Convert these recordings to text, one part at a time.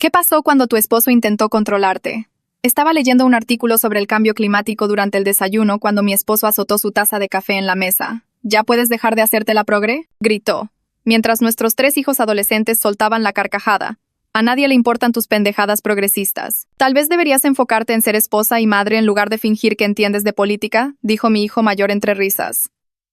¿Qué pasó cuando tu esposo intentó controlarte? Estaba leyendo un artículo sobre el cambio climático durante el desayuno cuando mi esposo azotó su taza de café en la mesa. ¿Ya puedes dejar de hacerte la progre?, gritó, mientras nuestros 3 hijos adolescentes soltaban la carcajada. A nadie le importan tus pendejadas progresistas. Tal vez deberías enfocarte en ser esposa y madre en lugar de fingir que entiendes de política, dijo mi hijo mayor entre risas.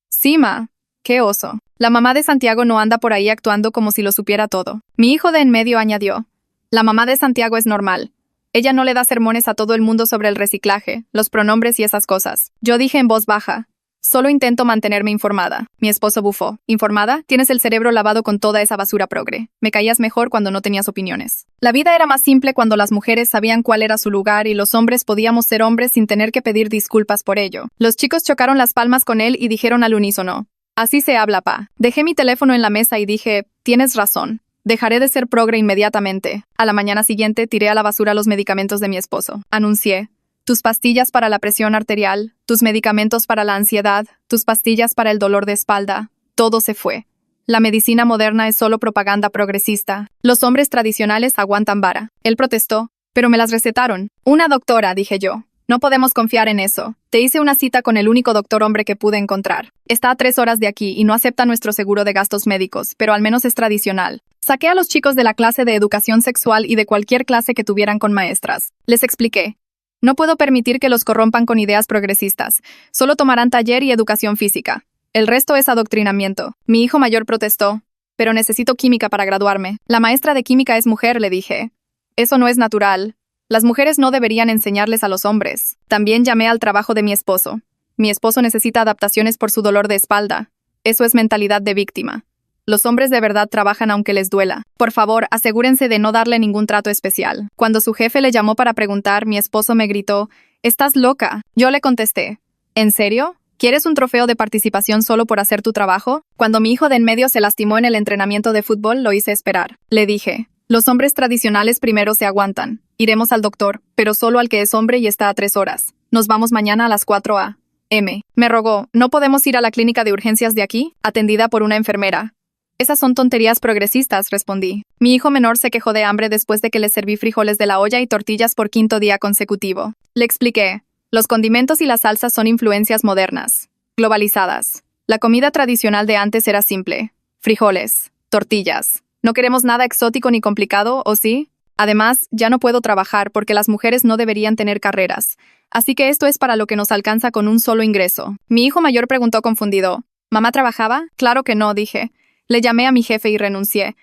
Sí, ma. Qué oso. La mamá de Santiago no anda por ahí actuando como si lo supiera todo. Mi hijo de en medio añadió. La mamá de Santiago es normal. Ella no le da sermones a todo el mundo sobre el reciclaje, los pronombres y esas cosas. Yo dije en voz baja. Solo intento mantenerme informada. Mi esposo bufó. ¿Informada? Tienes el cerebro lavado con toda esa basura progre. Me caías mejor cuando no tenías opiniones. La vida era más simple cuando las mujeres sabían cuál era su lugar y los hombres podíamos ser hombres sin tener que pedir disculpas por ello. Los chicos chocaron las palmas con él y dijeron al unísono. Así se habla, pa. Dejé mi teléfono en la mesa y dije, tienes razón. Dejaré de ser progre inmediatamente. A la mañana siguiente tiré a la basura los medicamentos de mi esposo. Anuncié. Tus pastillas para la presión arterial, tus medicamentos para la ansiedad, tus pastillas para el dolor de espalda. Todo se fue. La medicina moderna es solo propaganda progresista. Los hombres tradicionales aguantan vara. Él protestó. Pero me las recetaron. Una doctora, dije yo. No podemos confiar en eso. Te hice una cita con el único doctor hombre que pude encontrar. Está a 3 horas de aquí y no acepta nuestro seguro de gastos médicos, pero al menos es tradicional. Saqué a los chicos de la clase de educación sexual y de cualquier clase que tuvieran con maestras. Les expliqué. No puedo permitir que los corrompan con ideas progresistas. Solo tomarán taller y educación física. El resto es adoctrinamiento. Mi hijo mayor protestó. Pero necesito química para graduarme. La maestra de química es mujer, le dije. Eso no es natural. Las mujeres no deberían enseñarles a los hombres. También llamé al trabajo de mi esposo. Mi esposo necesita adaptaciones por su dolor de espalda. Eso es mentalidad de víctima. Los hombres de verdad trabajan aunque les duela. Por favor, asegúrense de no darle ningún trato especial. Cuando su jefe le llamó para preguntar, mi esposo me gritó, «¿Estás loca?». Yo le contesté, «¿En serio? ¿Quieres un trofeo de participación solo por hacer tu trabajo?». Cuando mi hijo de en medio se lastimó en el entrenamiento de fútbol, lo hice esperar. Le dije, «Los hombres tradicionales primero se aguantan. Iremos al doctor, pero solo al que es hombre y está a 3 horas. Nos vamos mañana a las 4 a.m. Me rogó, «¿No podemos ir a la clínica de urgencias de aquí?», atendida por una enfermera. Esas son tonterías progresistas, respondí. Mi hijo menor se quejó de hambre después de que le serví frijoles de la olla y tortillas por 5º día consecutivo. Le expliqué. Los condimentos y las salsas son influencias modernas, globalizadas. La comida tradicional de antes era simple. Frijoles, tortillas. No queremos nada exótico ni complicado, ¿o sí? Además, ya no puedo trabajar porque las mujeres no deberían tener carreras. Así que esto es para lo que nos alcanza con un solo ingreso. Mi hijo mayor preguntó confundido. ¿Mamá trabajaba? Claro que no, dije. Le llamé a mi jefe y renuncié.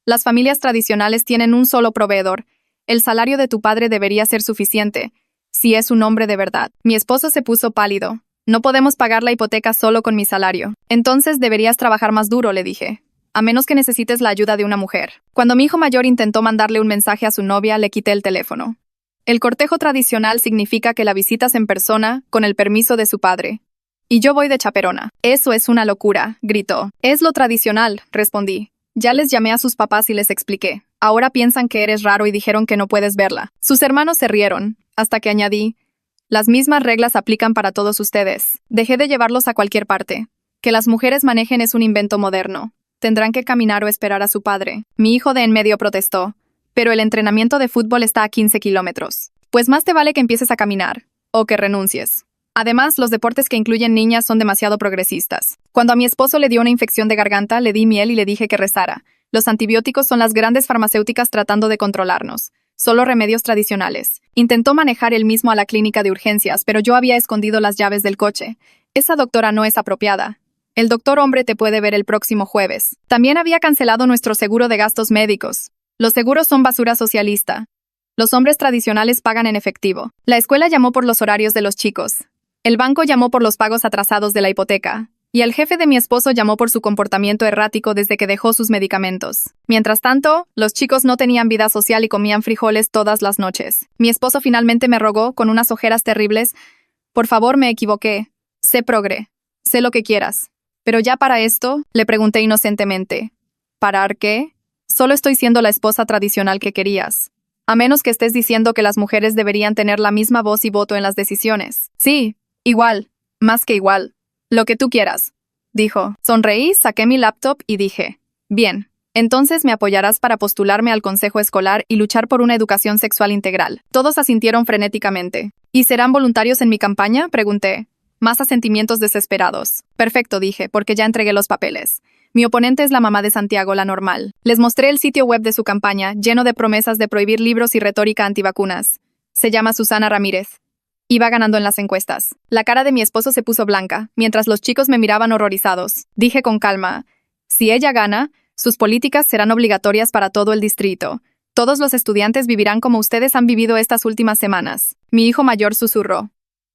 Las familias tradicionales tienen un solo proveedor. El salario de tu padre debería ser suficiente, si es un hombre de verdad. Mi esposo se puso pálido. No podemos pagar la hipoteca solo con mi salario. Entonces deberías trabajar más duro, le dije. A menos que necesites la ayuda de una mujer. Cuando mi hijo mayor intentó mandarle un mensaje a su novia, le quité el teléfono. El cortejo tradicional significa que la visitas en persona, con el permiso de su padre. Y yo voy de chaperona. Eso es una locura, gritó. Es lo tradicional, respondí. Ya les llamé a sus papás y les expliqué. Ahora piensan que eres raro y dijeron que no puedes verla. Sus hermanos se rieron, hasta que añadí, las mismas reglas aplican para todos ustedes. Dejé de llevarlos a cualquier parte. Que las mujeres manejen es un invento moderno. Tendrán que caminar o esperar a su padre. Mi hijo de en medio protestó. Pero el entrenamiento de fútbol está a 15 kilómetros. Pues más te vale que empieces a caminar. O que renuncies. Además, los deportes que incluyen niñas son demasiado progresistas. Cuando a mi esposo le dio una infección de garganta, le di miel y le dije que rezara. Los antibióticos son las grandes farmacéuticas tratando de controlarnos. Solo remedios tradicionales. Intentó manejar él mismo a la clínica de urgencias, pero yo había escondido las llaves del coche. Esa doctora no es apropiada. El doctor hombre te puede ver el próximo jueves. También había cancelado nuestro seguro de gastos médicos. Los seguros son basura socialista. Los hombres tradicionales pagan en efectivo. La escuela llamó por los horarios de los chicos. El banco llamó por los pagos atrasados de la hipoteca, y el jefe de mi esposo llamó por su comportamiento errático desde que dejó sus medicamentos. Mientras tanto, los chicos no tenían vida social y comían frijoles todas las noches. Mi esposo finalmente me rogó, con unas ojeras terribles, «Por favor, me equivoqué. Sé progre. Sé lo que quieras. Pero ya para esto», le pregunté inocentemente. «¿Parar qué? Solo estoy siendo la esposa tradicional que querías. A menos que estés diciendo que las mujeres deberían tener la misma voz y voto en las decisiones». «Sí. Igual, más que igual. Lo que tú quieras», dijo. Sonreí, saqué mi laptop y dije, «Bien, Entonces me apoyarás para postularme al consejo escolar y luchar por una educación sexual integral. Todos asintieron frenéticamente. ¿Y serán voluntarios en mi campaña?, pregunté. Más asentimientos desesperados. Perfecto, dije, porque ya entregué los papeles. Mi oponente es la mamá de Santiago, la normal. Les mostré el sitio web de su campaña, lleno de promesas de prohibir libros y retórica antivacunas. Se llama Susana Ramírez. Iba ganando en las encuestas. La cara de mi esposo se puso blanca, mientras los chicos me miraban horrorizados. Dije con calma, si ella gana, sus políticas serán obligatorias para todo el distrito. Todos los estudiantes vivirán como ustedes han vivido estas últimas semanas. Mi hijo mayor susurró.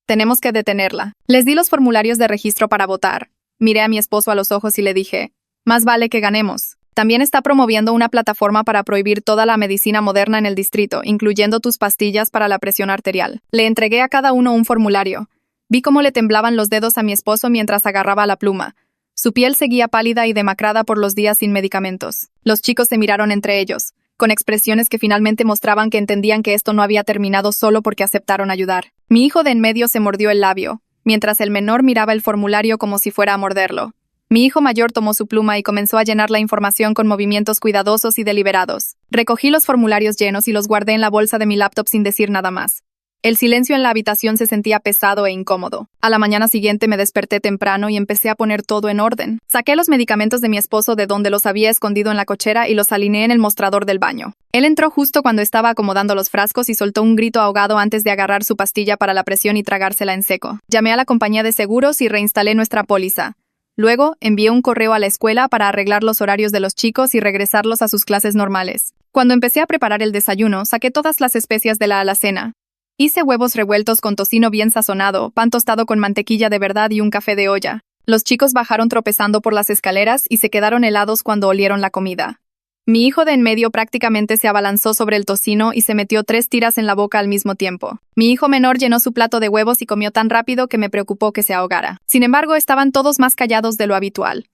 Tenemos que detenerla. Les di los formularios de registro para votar. Miré a mi esposo a los ojos y le dije, más vale que ganemos. También está promoviendo una plataforma para prohibir toda la medicina moderna en el distrito, incluyendo tus pastillas para la presión arterial. Le entregué a cada uno un formulario. Vi cómo le temblaban los dedos a mi esposo mientras agarraba la pluma. Su piel seguía pálida y demacrada por los días sin medicamentos. Los chicos se miraron entre ellos, con expresiones que finalmente mostraban que entendían que esto no había terminado solo porque aceptaron ayudar. Mi hijo de en medio se mordió el labio, mientras el menor miraba el formulario como si fuera a morderlo. Mi hijo mayor tomó su pluma y comenzó a llenar la información con movimientos cuidadosos y deliberados. Recogí los formularios llenos y los guardé en la bolsa de mi laptop sin decir nada más. El silencio en la habitación se sentía pesado e incómodo. A la mañana siguiente me desperté temprano y empecé a poner todo en orden. Saqué los medicamentos de mi esposo de donde los había escondido en la cochera y los alineé en el mostrador del baño. Él entró justo cuando estaba acomodando los frascos y soltó un grito ahogado antes de agarrar su pastilla para la presión y tragársela en seco. Llamé a la compañía de seguros y reinstalé nuestra póliza. Luego, envié un correo a la escuela para arreglar los horarios de los chicos y regresarlos a sus clases normales. Cuando empecé a preparar el desayuno, saqué todas las especias de la alacena. Hice huevos revueltos con tocino bien sazonado, pan tostado con mantequilla de verdad y un café de olla. Los chicos bajaron tropezando por las escaleras y se quedaron helados cuando olieron la comida. Mi hijo de en medio prácticamente se abalanzó sobre el tocino y se metió 3 tiras en la boca al mismo tiempo. Mi hijo menor llenó su plato de huevos y comió tan rápido que me preocupó que se ahogara. Sin embargo, estaban todos más callados de lo habitual.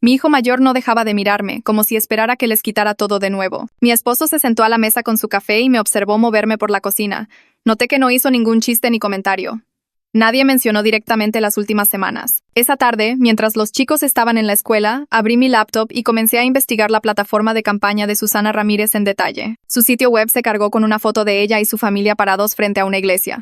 Mi hijo mayor no dejaba de mirarme, como si esperara que les quitara todo de nuevo. Mi esposo se sentó a la mesa con su café y me observó moverme por la cocina. Noté que no hizo ningún chiste ni comentario. Nadie mencionó directamente las últimas semanas. Esa tarde, mientras los chicos estaban en la escuela, abrí mi laptop y comencé a investigar la plataforma de campaña de Susana Ramírez en detalle. Su sitio web se cargó con una foto de ella y su familia parados frente a una iglesia.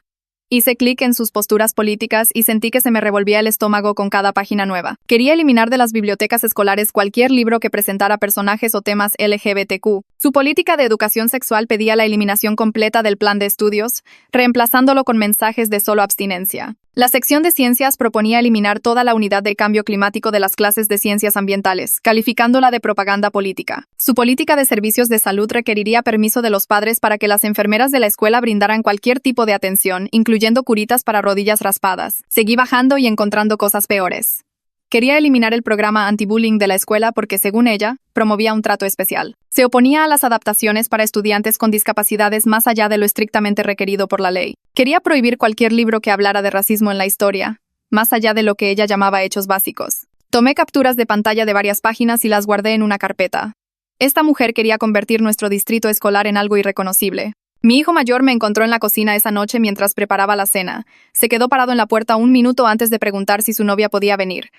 Hice clic en sus posturas políticas y sentí que se me revolvía el estómago con cada página nueva. Quería eliminar de las bibliotecas escolares cualquier libro que presentara personajes o temas LGBTQ. Su política de educación sexual pedía la eliminación completa del plan de estudios, reemplazándolo con mensajes de solo abstinencia. La sección de ciencias proponía eliminar toda la unidad de cambio climático de las clases de ciencias ambientales, calificándola de propaganda política. Su política de servicios de salud requeriría permiso de los padres para que las enfermeras de la escuela brindaran cualquier tipo de atención, incluyendo curitas para rodillas raspadas. Seguí bajando y encontrando cosas peores. Quería eliminar el programa anti-bullying de la escuela porque, según ella, promovía un trato especial. Se oponía a las adaptaciones para estudiantes con discapacidades más allá de lo estrictamente requerido por la ley. Quería prohibir cualquier libro que hablara de racismo en la historia, más allá de lo que ella llamaba hechos básicos. Tomé capturas de pantalla de varias páginas y las guardé en una carpeta. Esta mujer quería convertir nuestro distrito escolar en algo irreconocible. Mi hijo mayor me encontró en la cocina esa noche mientras preparaba la cena. Se quedó parado en la puerta un minuto antes de preguntar si su novia podía venir.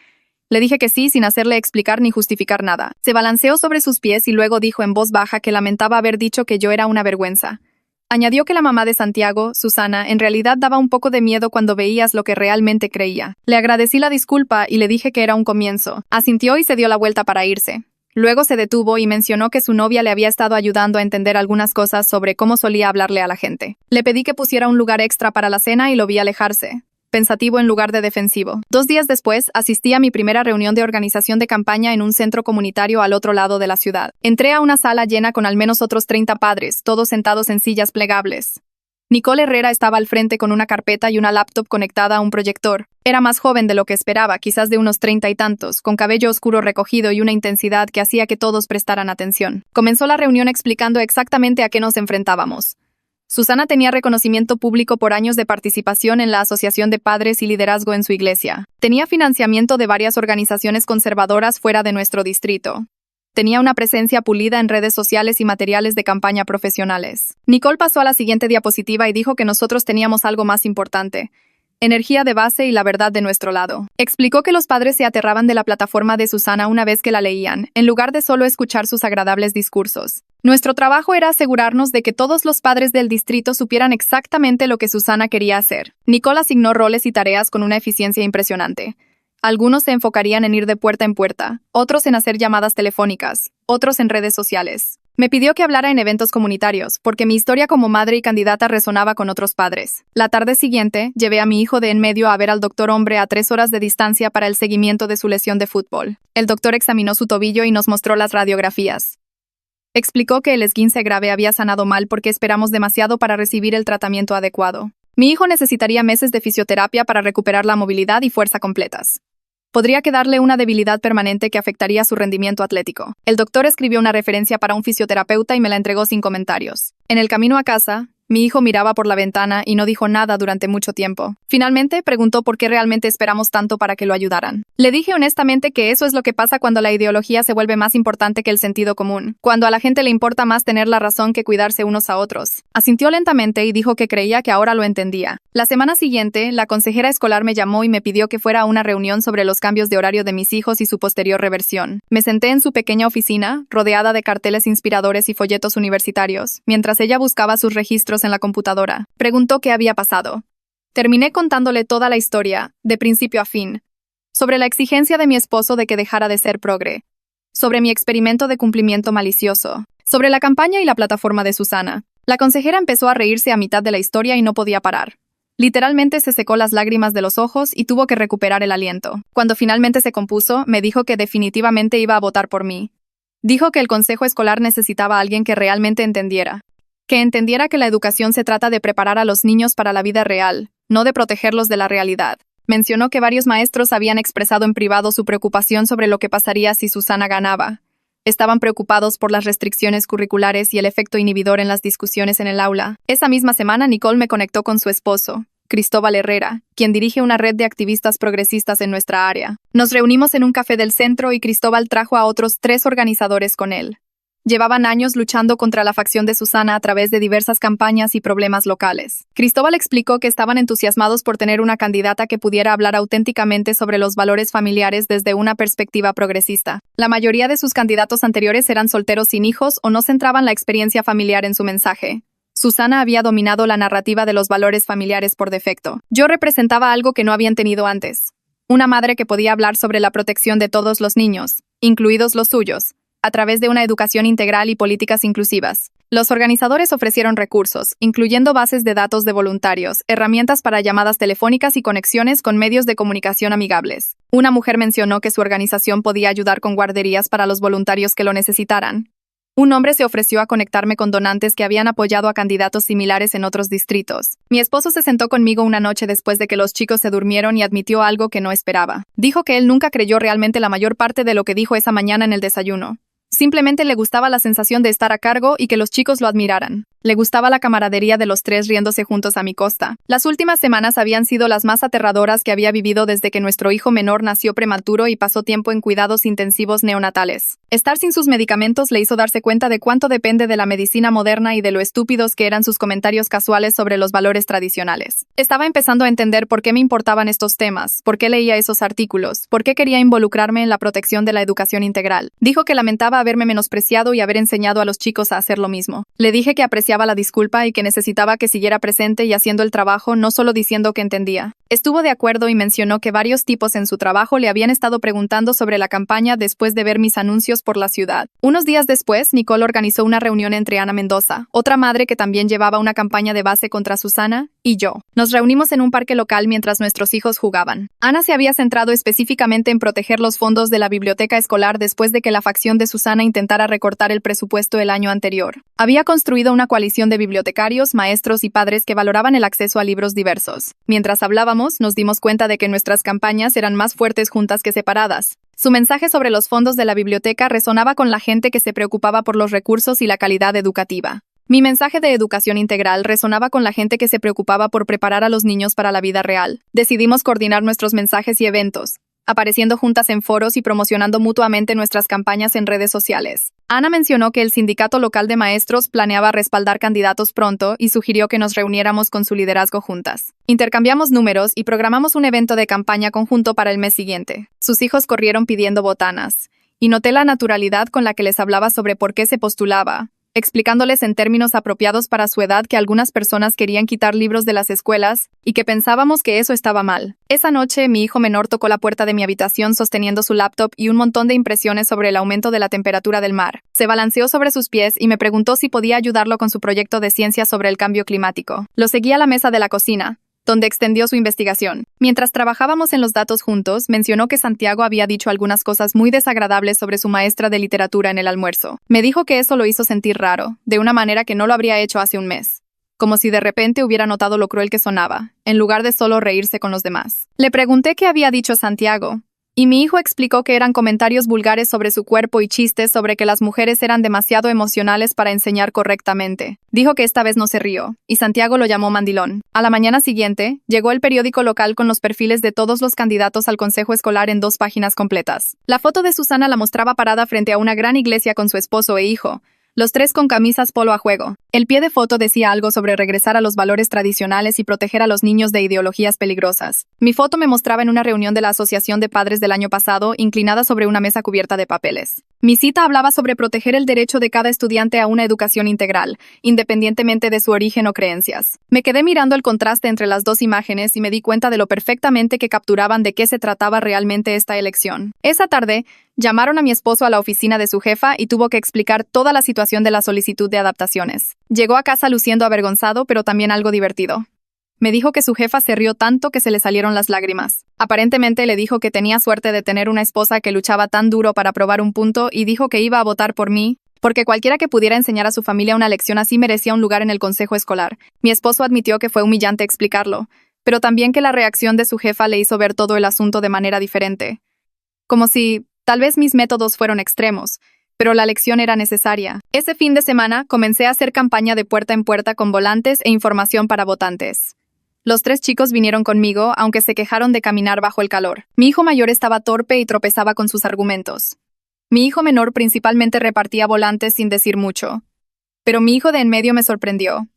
Le dije que sí, sin hacerle explicar ni justificar nada. Se balanceó sobre sus pies y luego dijo en voz baja que lamentaba haber dicho que yo era una vergüenza. Añadió que la mamá de Santiago, Susana, en realidad daba un poco de miedo cuando veías lo que realmente creía. Le agradecí la disculpa y le dije que era un comienzo. Asintió y se dio la vuelta para irse. Luego se detuvo y mencionó que su novia le había estado ayudando a entender algunas cosas sobre cómo solía hablarle a la gente. Le pedí que pusiera un lugar extra para la cena y lo vi alejarse, pensativo en lugar de defensivo. 2 días después, asistí a mi primera reunión de organización de campaña en un centro comunitario al otro lado de la ciudad. Entré a una sala llena con al menos otros 30 padres, todos sentados en sillas plegables. Nicole Herrera estaba al frente con una carpeta y una laptop conectada a un proyector. Era más joven de lo que esperaba, quizás de unos 30 y tantos, con cabello oscuro recogido y una intensidad que hacía que todos prestaran atención. Comenzó la reunión explicando exactamente a qué nos enfrentábamos. Susana tenía reconocimiento público por años de participación en la Asociación de Padres y liderazgo en su iglesia. Tenía financiamiento de varias organizaciones conservadoras fuera de nuestro distrito. Tenía una presencia pulida en redes sociales y materiales de campaña profesionales. Nicole pasó a la siguiente diapositiva y dijo que nosotros teníamos algo más importante. energía de base y la verdad de nuestro lado. Explicó que los padres se aterraban de la plataforma de Susana una vez que la leían, en lugar de solo escuchar sus agradables discursos. Nuestro trabajo era asegurarnos de que todos los padres del distrito supieran exactamente lo que Susana quería hacer. Nicole asignó roles y tareas con una eficiencia impresionante. Algunos se enfocarían en ir de puerta en puerta, otros en hacer llamadas telefónicas, otros en redes sociales. Me pidió que hablara en eventos comunitarios, porque mi historia como madre y candidata resonaba con otros padres. La tarde siguiente, llevé a mi hijo de en medio a ver al doctor hombre a 3 horas de distancia para el seguimiento de su lesión de fútbol. El doctor examinó su tobillo y nos mostró las radiografías. Explicó que el esguince grave había sanado mal porque esperamos demasiado para recibir el tratamiento adecuado. Mi hijo necesitaría meses de fisioterapia para recuperar la movilidad y fuerza completas. Podría quedarle una debilidad permanente que afectaría su rendimiento atlético. El doctor escribió una referencia para un fisioterapeuta y me la entregó sin comentarios. En el camino a casa, mi hijo miraba por la ventana y no dijo nada durante mucho tiempo. Finalmente, preguntó por qué realmente esperamos tanto para que lo ayudaran. Le dije honestamente que eso es lo que pasa cuando la ideología se vuelve más importante que el sentido común, cuando a la gente le importa más tener la razón que cuidarse unos a otros. Asintió lentamente y dijo que creía que ahora lo entendía. La semana siguiente, la consejera escolar me llamó y me pidió que fuera a una reunión sobre los cambios de horario de mis hijos y su posterior reversión. Me senté en su pequeña oficina, rodeada de carteles inspiradores y folletos universitarios, mientras ella buscaba sus registros en la computadora. Preguntó qué había pasado. Terminé contándole toda la historia, de principio a fin, sobre la exigencia de mi esposo de que dejara de ser progre, sobre mi experimento de cumplimiento malicioso, sobre la campaña y la plataforma de Susana. La consejera empezó a reírse a mitad de la historia y no podía parar. Literalmente se secó las lágrimas de los ojos y tuvo que recuperar el aliento. Cuando finalmente se compuso, me dijo que definitivamente iba a votar por mí. Dijo que el consejo escolar necesitaba a alguien que realmente entendiera. Que entendiera que la educación se trata de preparar a los niños para la vida real, no de protegerlos de la realidad. Mencionó que varios maestros habían expresado en privado su preocupación sobre lo que pasaría si Susana ganaba. Estaban preocupados por las restricciones curriculares y el efecto inhibidor en las discusiones en el aula. Esa misma semana, Nicole me conectó con su esposo, Cristóbal Herrera, quien dirige una red de activistas progresistas en nuestra área. Nos reunimos en un café del centro y Cristóbal trajo a otros 3 organizadores con él. Llevaban años luchando contra la facción de Susana a través de diversas campañas y problemas locales. Cristóbal explicó que estaban entusiasmados por tener una candidata que pudiera hablar auténticamente sobre los valores familiares desde una perspectiva progresista. La mayoría de sus candidatos anteriores eran solteros sin hijos o no centraban la experiencia familiar en su mensaje. Susana había dominado la narrativa de los valores familiares por defecto. Yo representaba algo que no habían tenido antes. Una madre que podía hablar sobre la protección de todos los niños, incluidos los suyos, a través de una educación integral y políticas inclusivas. Los organizadores ofrecieron recursos, incluyendo bases de datos de voluntarios, herramientas para llamadas telefónicas y conexiones con medios de comunicación amigables. Una mujer mencionó que su organización podía ayudar con guarderías para los voluntarios que lo necesitaran. Un hombre se ofreció a conectarme con donantes que habían apoyado a candidatos similares en otros distritos. Mi esposo se sentó conmigo una noche después de que los chicos se durmieron y admitió algo que no esperaba. Dijo que él nunca creyó realmente la mayor parte de lo que dijo esa mañana en el desayuno. Simplemente le gustaba la sensación de estar a cargo y que los chicos lo admiraran. Le gustaba la camaradería de los 3 riéndose juntos a mi costa. Las últimas semanas habían sido las más aterradoras que había vivido desde que nuestro hijo menor nació prematuro y pasó tiempo en cuidados intensivos neonatales. Estar sin sus medicamentos le hizo darse cuenta de cuánto depende de la medicina moderna y de lo estúpidos que eran sus comentarios casuales sobre los valores tradicionales. Estaba empezando a entender por qué me importaban estos temas, por qué leía esos artículos, por qué quería involucrarme en la protección de la educación integral. Dijo que lamentaba haberme menospreciado y haber enseñado a los chicos a hacer lo mismo. Le dije que apreciaba la disculpa y que necesitaba que siguiera presente y haciendo el trabajo, no solo diciendo que entendía. Estuvo de acuerdo y mencionó que varios tipos en su trabajo le habían estado preguntando sobre la campaña después de ver mis anuncios por la ciudad. Unos días después, Nicole organizó una reunión entre Ana Mendoza, otra madre que también llevaba una campaña de base contra Susana, y yo. Nos reunimos en un parque local mientras nuestros hijos jugaban. Ana se había centrado específicamente en proteger los fondos de la biblioteca escolar después de que la facción de Susana intentara recortar el presupuesto el año anterior. Había construido una coalición de bibliotecarios, maestros y padres que valoraban el acceso a libros diversos. Mientras hablábamos, nos dimos cuenta de que nuestras campañas eran más fuertes juntas que separadas. Su mensaje sobre los fondos de la biblioteca resonaba con la gente que se preocupaba por los recursos y la calidad educativa. Mi mensaje de educación integral resonaba con la gente que se preocupaba por preparar a los niños para la vida real. Decidimos coordinar nuestros mensajes y eventos. apareciendo juntas en foros y promocionando mutuamente nuestras campañas en redes sociales. Ana mencionó que el sindicato local de maestros planeaba respaldar candidatos pronto y sugirió que nos reuniéramos con su liderazgo juntas. Intercambiamos números y programamos un evento de campaña conjunto para el mes siguiente. Sus hijos corrieron pidiendo botanas, y noté la naturalidad con la que les hablaba sobre por qué se postulaba, explicándoles en términos apropiados para su edad que algunas personas querían quitar libros de las escuelas y que pensábamos que eso estaba mal. Esa noche, mi hijo menor tocó la puerta de mi habitación sosteniendo su laptop y un montón de impresiones sobre el aumento de la temperatura del mar. Se balanceó sobre sus pies y me preguntó si podía ayudarlo con su proyecto de ciencia sobre el cambio climático. Lo seguí a la mesa de la cocina, donde extendió su investigación. Mientras trabajábamos en los datos juntos, mencionó que Santiago había dicho algunas cosas muy desagradables sobre su maestra de literatura en el almuerzo. Me dijo que eso lo hizo sentir raro, de una manera que no lo habría hecho hace un mes. Como si de repente hubiera notado lo cruel que sonaba, en lugar de solo reírse con los demás. Le pregunté qué había dicho Santiago, y mi hijo explicó que eran comentarios vulgares sobre su cuerpo y chistes sobre que las mujeres eran demasiado emocionales para enseñar correctamente. Dijo que esta vez no se rió, y Santiago lo llamó mandilón. A la mañana siguiente, llegó el periódico local con los perfiles de todos los candidatos al consejo escolar en 2 páginas completas. La foto de Susana la mostraba parada frente a una gran iglesia con su esposo e hijo, los 3 con camisas polo a juego. El pie de foto decía algo sobre regresar a los valores tradicionales y proteger a los niños de ideologías peligrosas. Mi foto me mostraba en una reunión de la Asociación de Padres del año pasado, inclinada sobre una mesa cubierta de papeles. Mi cita hablaba sobre proteger el derecho de cada estudiante a una educación integral, independientemente de su origen o creencias. Me quedé mirando el contraste entre las 2 imágenes y me di cuenta de lo perfectamente que capturaban de qué se trataba realmente esta elección. Esa tarde, llamaron a mi esposo a la oficina de su jefa y tuvo que explicar toda la situación de la solicitud de adaptaciones. Llegó a casa luciendo avergonzado, pero también algo divertido. Me dijo que su jefa se rió tanto que se le salieron las lágrimas. Aparentemente le dijo que tenía suerte de tener una esposa que luchaba tan duro para probar un punto y dijo que iba a votar por mí, porque cualquiera que pudiera enseñar a su familia una lección así merecía un lugar en el consejo escolar. Mi esposo admitió que fue humillante explicarlo, pero también que la reacción de su jefa le hizo ver todo el asunto de manera diferente. Como si, tal vez mis métodos fueron extremos, pero la lección era necesaria. Ese fin de semana comencé a hacer campaña de puerta en puerta con volantes e información para votantes. Los 3 chicos vinieron conmigo, aunque se quejaron de caminar bajo el calor. Mi hijo mayor estaba torpe y tropezaba con sus argumentos. Mi hijo menor principalmente repartía volantes sin decir mucho. Pero mi hijo de en medio me sorprendió.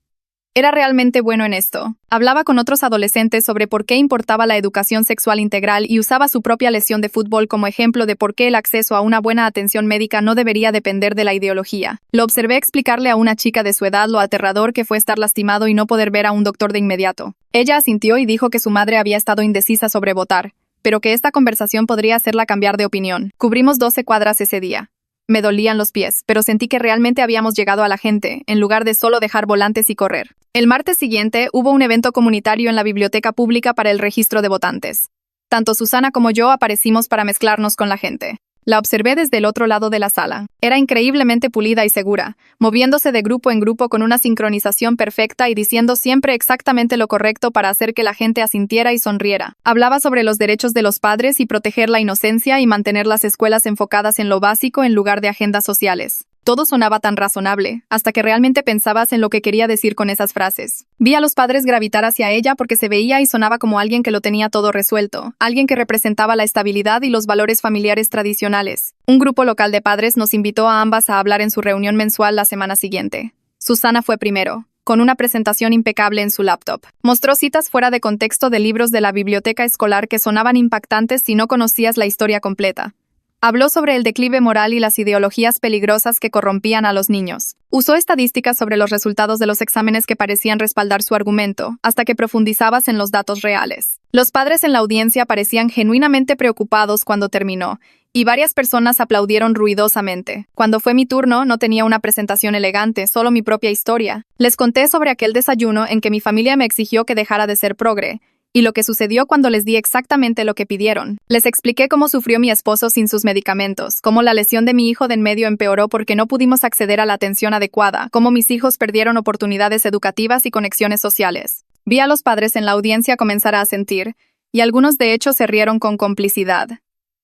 Era realmente bueno en esto. Hablaba con otros adolescentes sobre por qué importaba la educación sexual integral y usaba su propia lesión de fútbol como ejemplo de por qué el acceso a una buena atención médica no debería depender de la ideología. Lo observé explicarle a una chica de su edad lo aterrador que fue estar lastimado y no poder ver a un doctor de inmediato. Ella asintió y dijo que su madre había estado indecisa sobre votar, pero que esta conversación podría hacerla cambiar de opinión. Cubrimos 12 cuadras ese día. Me dolían los pies, pero sentí que realmente habíamos llegado a la gente, en lugar de solo dejar volantes y correr. El martes siguiente hubo un evento comunitario en la biblioteca pública para el registro de votantes. Tanto Susana como yo aparecimos para mezclarnos con la gente. La observé desde el otro lado de la sala. Era increíblemente pulida y segura, moviéndose de grupo en grupo con una sincronización perfecta y diciendo siempre exactamente lo correcto para hacer que la gente asintiera y sonriera. Hablaba sobre los derechos de los padres y proteger la inocencia y mantener las escuelas enfocadas en lo básico en lugar de agendas sociales. Todo sonaba tan razonable, hasta que realmente pensabas en lo que quería decir con esas frases. Vi a los padres gravitar hacia ella porque se veía y sonaba como alguien que lo tenía todo resuelto, alguien que representaba la estabilidad y los valores familiares tradicionales. Un grupo local de padres nos invitó a ambas a hablar en su reunión mensual la semana siguiente. Susana fue primero, con una presentación impecable en su laptop. Mostró citas fuera de contexto de libros de la biblioteca escolar que sonaban impactantes si no conocías la historia completa. Habló sobre el declive moral y las ideologías peligrosas que corrompían a los niños. Usó estadísticas sobre los resultados de los exámenes que parecían respaldar su argumento, hasta que profundizabas en los datos reales. Los padres en la audiencia parecían genuinamente preocupados cuando terminó, y varias personas aplaudieron ruidosamente. Cuando fue mi turno, no tenía una presentación elegante, solo mi propia historia. Les conté sobre aquel desayuno en que mi familia me exigió que dejara de ser progre, y lo que sucedió cuando les di exactamente lo que pidieron. Les expliqué cómo sufrió mi esposo sin sus medicamentos, cómo la lesión de mi hijo de en medio empeoró porque no pudimos acceder a la atención adecuada, cómo mis hijos perdieron oportunidades educativas y conexiones sociales. Vi a los padres en la audiencia comenzar a asentir, y algunos de hecho se rieron con complicidad,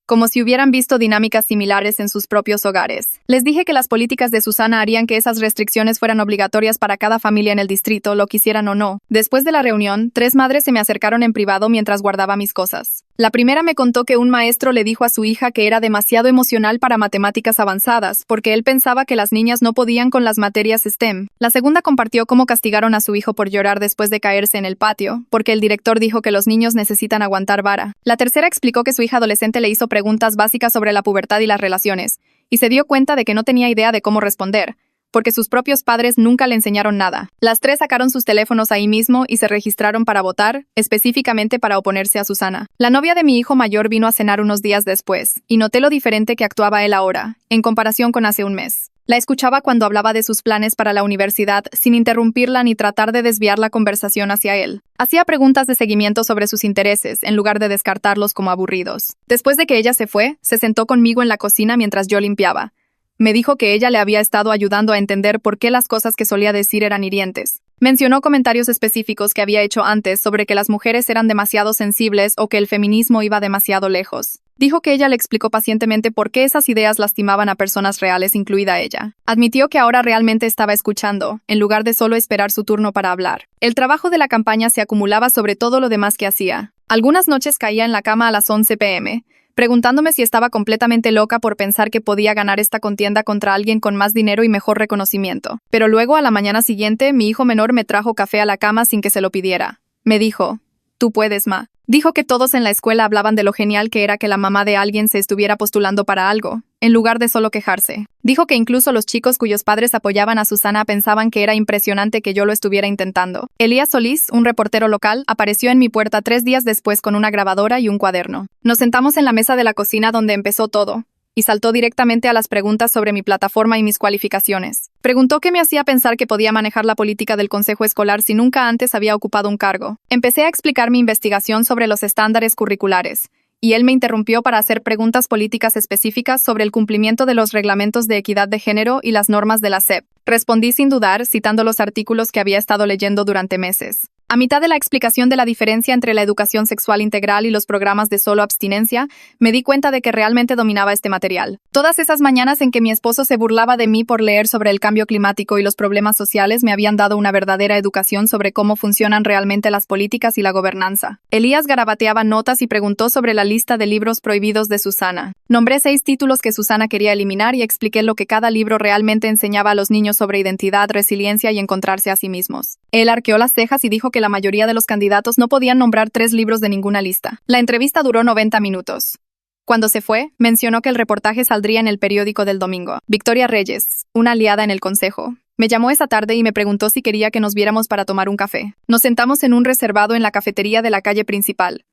como si hubieran visto dinámicas similares en sus propios hogares. Les dije que las políticas de Susana harían que esas restricciones fueran obligatorias para cada familia en el distrito, lo quisieran o no. Después de la reunión, 3 madres se me acercaron en privado mientras guardaba mis cosas. La primera me contó que un maestro le dijo a su hija que era demasiado emocional para matemáticas avanzadas, porque él pensaba que las niñas no podían con las materias STEM. La segunda compartió cómo castigaron a su hijo por llorar después de caerse en el patio, porque el director dijo que los niños necesitan aguantar vara. La tercera explicó que su hija adolescente le hizo preguntas básicas sobre la pubertad y las relaciones, y se dio cuenta de que no tenía idea de cómo responder, porque sus propios padres nunca le enseñaron nada. Las tres sacaron sus teléfonos ahí mismo y se registraron para votar, específicamente para oponerse a Susana. La novia de mi hijo mayor vino a cenar unos días después, y noté lo diferente que actuaba él ahora, en comparación con hace un mes. La escuchaba cuando hablaba de sus planes para la universidad, sin interrumpirla ni tratar de desviar la conversación hacia él. Hacía preguntas de seguimiento sobre sus intereses, en lugar de descartarlos como aburridos. Después de que ella se fue, se sentó conmigo en la cocina mientras yo limpiaba. Me dijo que ella le había estado ayudando a entender por qué las cosas que solía decir eran hirientes. Mencionó comentarios específicos que había hecho antes sobre que las mujeres eran demasiado sensibles o que el feminismo iba demasiado lejos. Dijo que ella le explicó pacientemente por qué esas ideas lastimaban a personas reales, incluida ella. Admitió que ahora realmente estaba escuchando, en lugar de solo esperar su turno para hablar. El trabajo de la campaña se acumulaba sobre todo lo demás que hacía. Algunas noches caía en la cama a las 11 p.m., preguntándome si estaba completamente loca por pensar que podía ganar esta contienda contra alguien con más dinero y mejor reconocimiento. Pero luego, a la mañana siguiente, mi hijo menor me trajo café a la cama sin que se lo pidiera. Me dijo, «Tú puedes, ma». Dijo que todos en la escuela hablaban de lo genial que era que la mamá de alguien se estuviera postulando para algo, en lugar de solo quejarse. Dijo que incluso los chicos cuyos padres apoyaban a Susana pensaban que era impresionante que yo lo estuviera intentando. Elías Solís, un reportero local, apareció en mi puerta 3 días después con una grabadora y un cuaderno. Nos sentamos en la mesa de la cocina donde empezó todo, y saltó directamente a las preguntas sobre mi plataforma y mis cualificaciones. Preguntó qué me hacía pensar que podía manejar la política del consejo escolar si nunca antes había ocupado un cargo. Empecé a explicar mi investigación sobre los estándares curriculares, y él me interrumpió para hacer preguntas políticas específicas sobre el cumplimiento de los reglamentos de equidad de género y las normas de la SEP. Respondí sin dudar, citando los artículos que había estado leyendo durante meses. A mitad de la explicación de la diferencia entre la educación sexual integral y los programas de solo abstinencia, me di cuenta de que realmente dominaba este material. Todas esas mañanas en que mi esposo se burlaba de mí por leer sobre el cambio climático y los problemas sociales me habían dado una verdadera educación sobre cómo funcionan realmente las políticas y la gobernanza. Elías garabateaba notas y preguntó sobre la lista de libros prohibidos de Susana. Nombré 6 títulos que Susana quería eliminar y expliqué lo que cada libro realmente enseñaba a los niños sobre identidad, resiliencia y encontrarse a sí mismos. Él arqueó las cejas y dijo que la mayoría de los candidatos no podían nombrar 3 libros de ninguna lista. La entrevista duró 90 minutos. Cuando se fue, mencionó que el reportaje saldría en el periódico del domingo. Victoria Reyes, una aliada en el consejo, me llamó esa tarde y me preguntó si quería que nos viéramos para tomar un café. Nos sentamos en un reservado en la cafetería de la calle principal.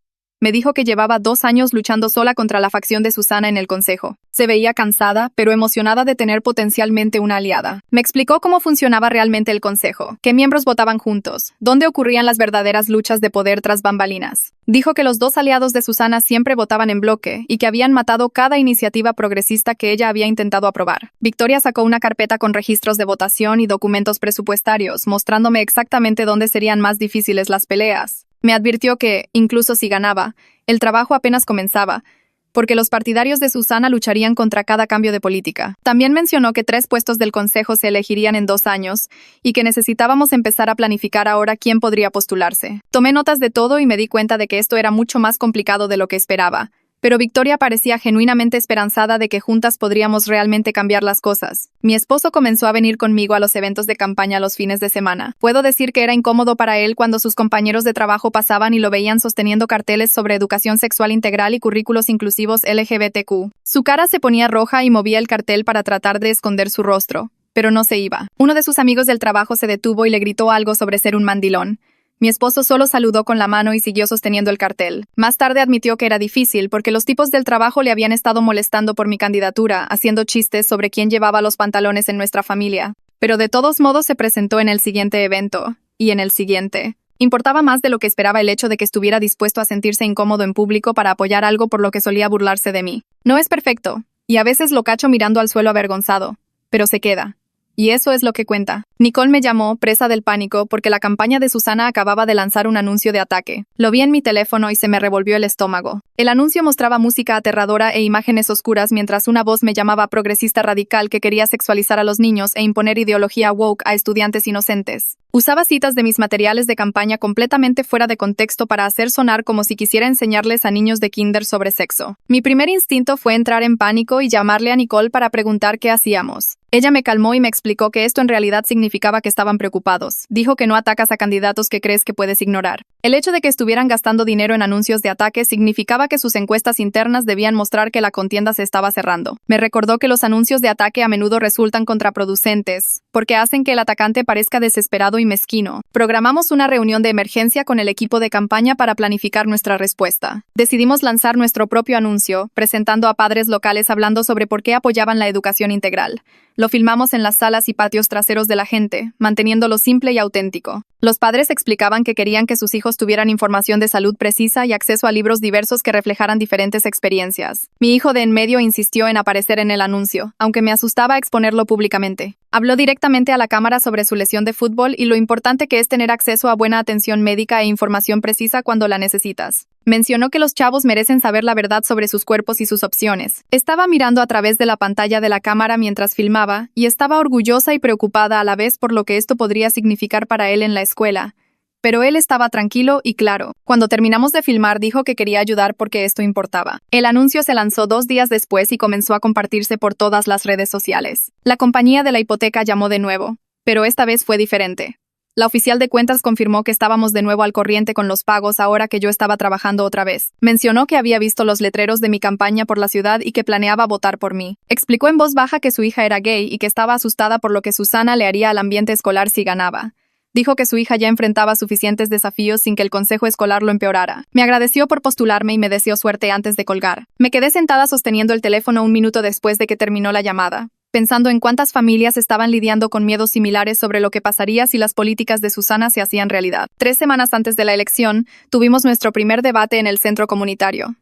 Me dijo que llevaba 2 años luchando sola contra la facción de Susana en el consejo. Se veía cansada, pero emocionada de tener potencialmente una aliada. Me explicó cómo funcionaba realmente el consejo, qué miembros votaban juntos, dónde ocurrían las verdaderas luchas de poder tras bambalinas. Dijo que los 2 aliados de Susana siempre votaban en bloque y que habían matado cada iniciativa progresista que ella había intentado aprobar. Victoria sacó una carpeta con registros de votación y documentos presupuestarios, mostrándome exactamente dónde serían más difíciles las peleas. Me advirtió que, incluso si ganaba, el trabajo apenas comenzaba, porque los partidarios de Susana lucharían contra cada cambio de política. También mencionó que 3 puestos del consejo se elegirían en 2 años y que necesitábamos empezar a planificar ahora quién podría postularse. Tomé notas de todo y me di cuenta de que esto era mucho más complicado de lo que esperaba. Pero Victoria parecía genuinamente esperanzada de que juntas podríamos realmente cambiar las cosas. Mi esposo comenzó a venir conmigo a los eventos de campaña los fines de semana. Puedo decir que era incómodo para él cuando sus compañeros de trabajo pasaban y lo veían sosteniendo carteles sobre educación sexual integral y currículos inclusivos LGBTQ. Su cara se ponía roja y movía el cartel para tratar de esconder su rostro, pero no se iba. Uno de sus amigos del trabajo se detuvo y le gritó algo sobre ser un mandilón. Mi esposo solo saludó con la mano y siguió sosteniendo el cartel. Más tarde admitió que era difícil porque los tipos del trabajo le habían estado molestando por mi candidatura, haciendo chistes sobre quién llevaba los pantalones en nuestra familia. Pero de todos modos se presentó en el siguiente evento, y en el siguiente. Importaba más de lo que esperaba el hecho de que estuviera dispuesto a sentirse incómodo en público para apoyar algo por lo que solía burlarse de mí. No es perfecto, y a veces lo cacho mirando al suelo avergonzado, pero se queda. Y eso es lo que cuenta. Nicole me llamó, presa del pánico, porque la campaña de Susana acababa de lanzar un anuncio de ataque. Lo vi en mi teléfono y se me revolvió el estómago. El anuncio mostraba música aterradora e imágenes oscuras mientras una voz me llamaba progresista radical que quería sexualizar a los niños e imponer ideología woke a estudiantes inocentes. Usaba citas de mis materiales de campaña completamente fuera de contexto para hacer sonar como si quisiera enseñarles a niños de kinder sobre sexo. Mi primer instinto fue entrar en pánico y llamarle a Nicole para preguntar qué hacíamos. Ella me calmó y me explicó que esto en realidad significaba que estaban preocupados. Dijo que no atacas a candidatos que crees que puedes ignorar. El hecho de que estuvieran gastando dinero en anuncios de ataque significaba que sus encuestas internas debían mostrar que la contienda se estaba cerrando. Me recordó que los anuncios de ataque a menudo resultan contraproducentes, porque hacen que el atacante parezca desesperado y mezquino. Programamos una reunión de emergencia con el equipo de campaña para planificar nuestra respuesta. Decidimos lanzar nuestro propio anuncio, presentando a padres locales hablando sobre por qué apoyaban la educación integral. Lo filmamos en las salas y patios traseros de la gente, manteniéndolo simple y auténtico. Los padres explicaban que querían que sus hijos tuvieran información de salud precisa y acceso a libros diversos que reflejaran diferentes experiencias. Mi hijo de en medio insistió en aparecer en el anuncio, aunque me asustaba exponerlo públicamente. Habló directamente a la cámara sobre su lesión de fútbol y lo importante que es tener acceso a buena atención médica e información precisa cuando la necesitas. Mencionó que los chavos merecen saber la verdad sobre sus cuerpos y sus opciones. Estaba mirando a través de la pantalla de la cámara mientras filmaba, y estaba orgullosa y preocupada a la vez por lo que esto podría significar para él en la escuela. Pero él estaba tranquilo y claro. Cuando terminamos de filmar, dijo que quería ayudar porque esto importaba. El anuncio se lanzó 2 días después y comenzó a compartirse por todas las redes sociales. La compañía de la hipoteca llamó de nuevo, pero esta vez fue diferente. La oficial de cuentas confirmó que estábamos de nuevo al corriente con los pagos ahora que yo estaba trabajando otra vez. Mencionó que había visto los letreros de mi campaña por la ciudad y que planeaba votar por mí. Explicó en voz baja que su hija era gay y que estaba asustada por lo que Susana le haría al ambiente escolar si ganaba. Dijo que su hija ya enfrentaba suficientes desafíos sin que el consejo escolar lo empeorara. Me agradeció por postularme y me deseó suerte antes de colgar. Me quedé sentada sosteniendo el teléfono un minuto después de que terminó la llamada, pensando en cuántas familias estaban lidiando con miedos similares sobre lo que pasaría si las políticas de Susana se hacían realidad. 3 semanas antes de la elección, tuvimos nuestro primer debate en el centro comunitario.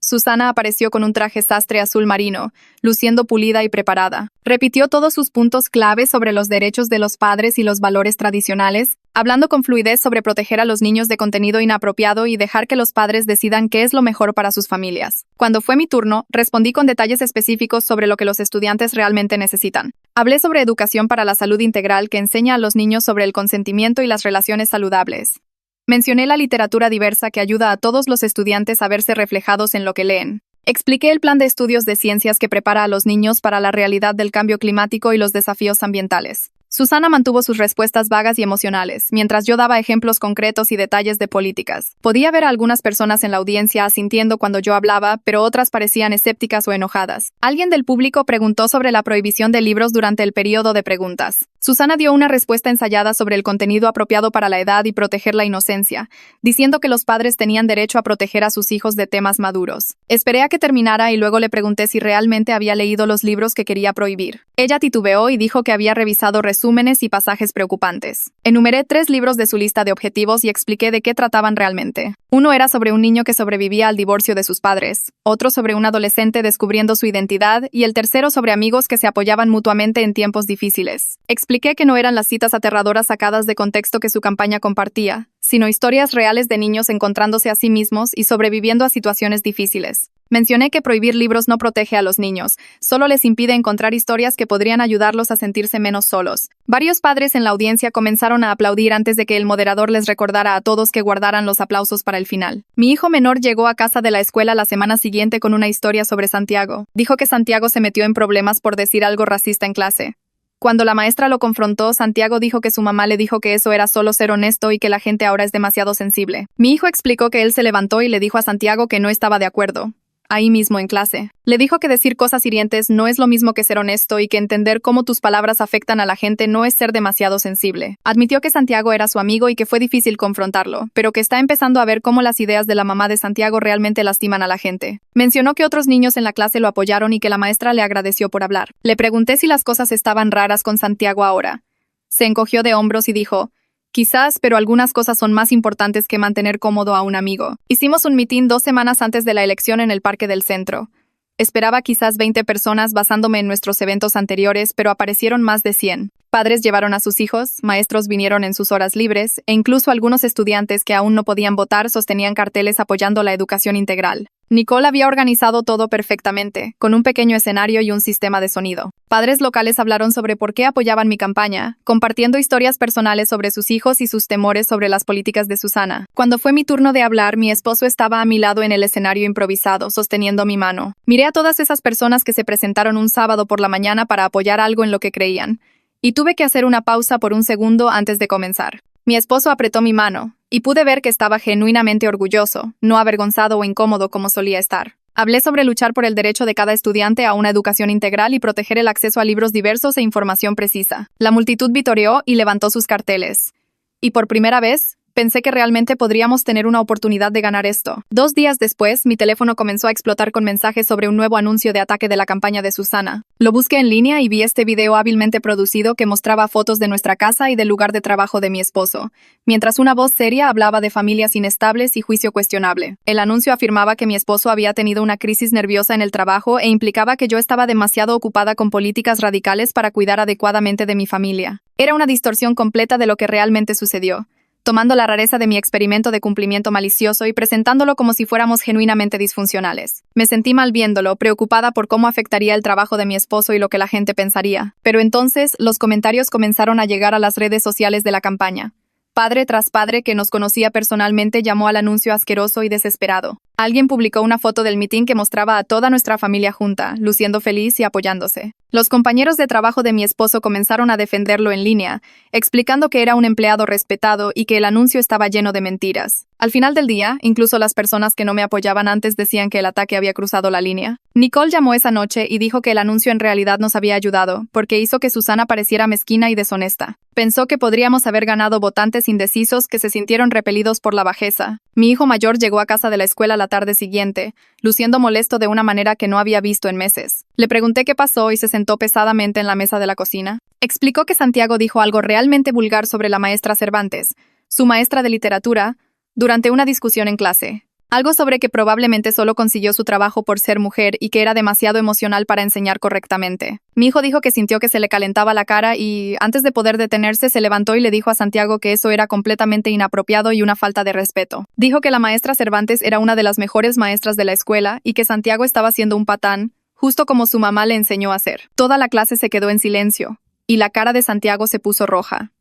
Susana apareció con un traje sastre azul marino, luciendo pulida y preparada. Repitió todos sus puntos clave sobre los derechos de los padres y los valores tradicionales, hablando con fluidez sobre proteger a los niños de contenido inapropiado y dejar que los padres decidan qué es lo mejor para sus familias. Cuando fue mi turno, respondí con detalles específicos sobre lo que los estudiantes realmente necesitan. Hablé sobre educación para la salud integral que enseña a los niños sobre el consentimiento y las relaciones saludables. Mencioné la literatura diversa que ayuda a todos los estudiantes a verse reflejados en lo que leen. Expliqué el plan de estudios de ciencias que prepara a los niños para la realidad del cambio climático y los desafíos ambientales. Susana mantuvo sus respuestas vagas y emocionales, mientras yo daba ejemplos concretos y detalles de políticas. Podía ver a algunas personas en la audiencia asintiendo cuando yo hablaba, pero otras parecían escépticas o enojadas. Alguien del público preguntó sobre la prohibición de libros durante el periodo de preguntas. Susana dio una respuesta ensayada sobre el contenido apropiado para la edad y proteger la inocencia, diciendo que los padres tenían derecho a proteger a sus hijos de temas maduros. Esperé a que terminara y luego le pregunté si realmente había leído los libros que quería prohibir. Ella titubeó y dijo que había revisado resúmenes y pasajes preocupantes. Enumeré 3 libros de su lista de objetivos y expliqué de qué trataban realmente. Uno era sobre un niño que sobrevivía al divorcio de sus padres, otro sobre un adolescente descubriendo su identidad y el tercero sobre amigos que se apoyaban mutuamente en tiempos difíciles. Expliqué que no eran las citas aterradoras sacadas de contexto que su campaña compartía, sino historias reales de niños encontrándose a sí mismos y sobreviviendo a situaciones difíciles. Mencioné que prohibir libros no protege a los niños, solo les impide encontrar historias que podrían ayudarlos a sentirse menos solos. Varios padres en la audiencia comenzaron a aplaudir antes de que el moderador les recordara a todos que guardaran los aplausos para el final. Mi hijo menor llegó a casa de la escuela la semana siguiente con una historia sobre Santiago. Dijo que Santiago se metió en problemas por decir algo racista en clase. Cuando la maestra lo confrontó, Santiago dijo que su mamá le dijo que eso era solo ser honesto y que la gente ahora es demasiado sensible. Mi hijo explicó que él se levantó y le dijo a Santiago que no estaba de acuerdo. Ahí mismo en clase. Le dijo que decir cosas hirientes no es lo mismo que ser honesto y que entender cómo tus palabras afectan a la gente no es ser demasiado sensible. Admitió que Santiago era su amigo y que fue difícil confrontarlo, pero que está empezando a ver cómo las ideas de la mamá de Santiago realmente lastiman a la gente. Mencionó que otros niños en la clase lo apoyaron y que la maestra le agradeció por hablar. Le pregunté si las cosas estaban raras con Santiago ahora. Se encogió de hombros y dijo: quizás, pero algunas cosas son más importantes que mantener cómodo a un amigo. Hicimos un mitin 2 semanas antes de la elección en el parque del centro. Esperaba quizás 20 personas basándome en nuestros eventos anteriores, pero aparecieron más de 100. Padres llevaron a sus hijos, maestros vinieron en sus horas libres, e incluso algunos estudiantes que aún no podían votar sostenían carteles apoyando la educación integral. Nicole había organizado todo perfectamente, con un pequeño escenario y un sistema de sonido. Padres locales hablaron sobre por qué apoyaban mi campaña, compartiendo historias personales sobre sus hijos y sus temores sobre las políticas de Susana. Cuando fue mi turno de hablar, mi esposo estaba a mi lado en el escenario improvisado, sosteniendo mi mano. Miré a todas esas personas que se presentaron un sábado por la mañana para apoyar algo en lo que creían, y tuve que hacer una pausa por un segundo antes de comenzar. Mi esposo apretó mi mano, y pude ver que estaba genuinamente orgulloso, no avergonzado o incómodo como solía estar. Hablé sobre luchar por el derecho de cada estudiante a una educación integral y proteger el acceso a libros diversos e información precisa. La multitud vitoreó y levantó sus carteles. Y por primera vez, pensé que realmente podríamos tener una oportunidad de ganar esto. 2 días después, mi teléfono comenzó a explotar con mensajes sobre un nuevo anuncio de ataque de la campaña de Susana. Lo busqué en línea y vi este video hábilmente producido que mostraba fotos de nuestra casa y del lugar de trabajo de mi esposo, mientras una voz seria hablaba de familias inestables y juicio cuestionable. El anuncio afirmaba que mi esposo había tenido una crisis nerviosa en el trabajo e implicaba que yo estaba demasiado ocupada con políticas radicales para cuidar adecuadamente de mi familia. Era una distorsión completa de lo que realmente sucedió, tomando la rareza de mi experimento de cumplimiento malicioso y presentándolo como si fuéramos genuinamente disfuncionales. Me sentí mal viéndolo, preocupada por cómo afectaría el trabajo de mi esposo y lo que la gente pensaría. Pero entonces, los comentarios comenzaron a llegar a las redes sociales de la campaña. Padre tras padre que nos conocía personalmente llamó al anuncio asqueroso y desesperado. Alguien publicó una foto del mitin que mostraba a toda nuestra familia junta, luciendo feliz y apoyándose. Los compañeros de trabajo de mi esposo comenzaron a defenderlo en línea, explicando que era un empleado respetado y que el anuncio estaba lleno de mentiras. Al final del día, incluso las personas que no me apoyaban antes decían que el ataque había cruzado la línea. Nicole llamó esa noche y dijo que el anuncio en realidad nos había ayudado, porque hizo que Susana pareciera mezquina y deshonesta. Pensó que podríamos haber ganado votantes indecisos que se sintieron repelidos por la bajeza. Mi hijo mayor llegó a casa de la escuela la tarde siguiente, luciendo molesto de una manera que no había visto en meses. Le pregunté qué pasó y se sentó pesadamente en la mesa de la cocina. Explicó que Santiago dijo algo realmente vulgar sobre la maestra Cervantes, su maestra de literatura, durante una discusión en clase. Algo sobre que probablemente solo consiguió su trabajo por ser mujer y que era demasiado emocional para enseñar correctamente. Mi hijo dijo que sintió que se le calentaba la cara y, antes de poder detenerse, se levantó y le dijo a Santiago que eso era completamente inapropiado y una falta de respeto. Dijo que la maestra Cervantes era una de las mejores maestras de la escuela y que Santiago estaba siendo un patán, justo como su mamá le enseñó a hacer. Toda la clase se quedó en silencio, y la cara de Santiago se puso roja.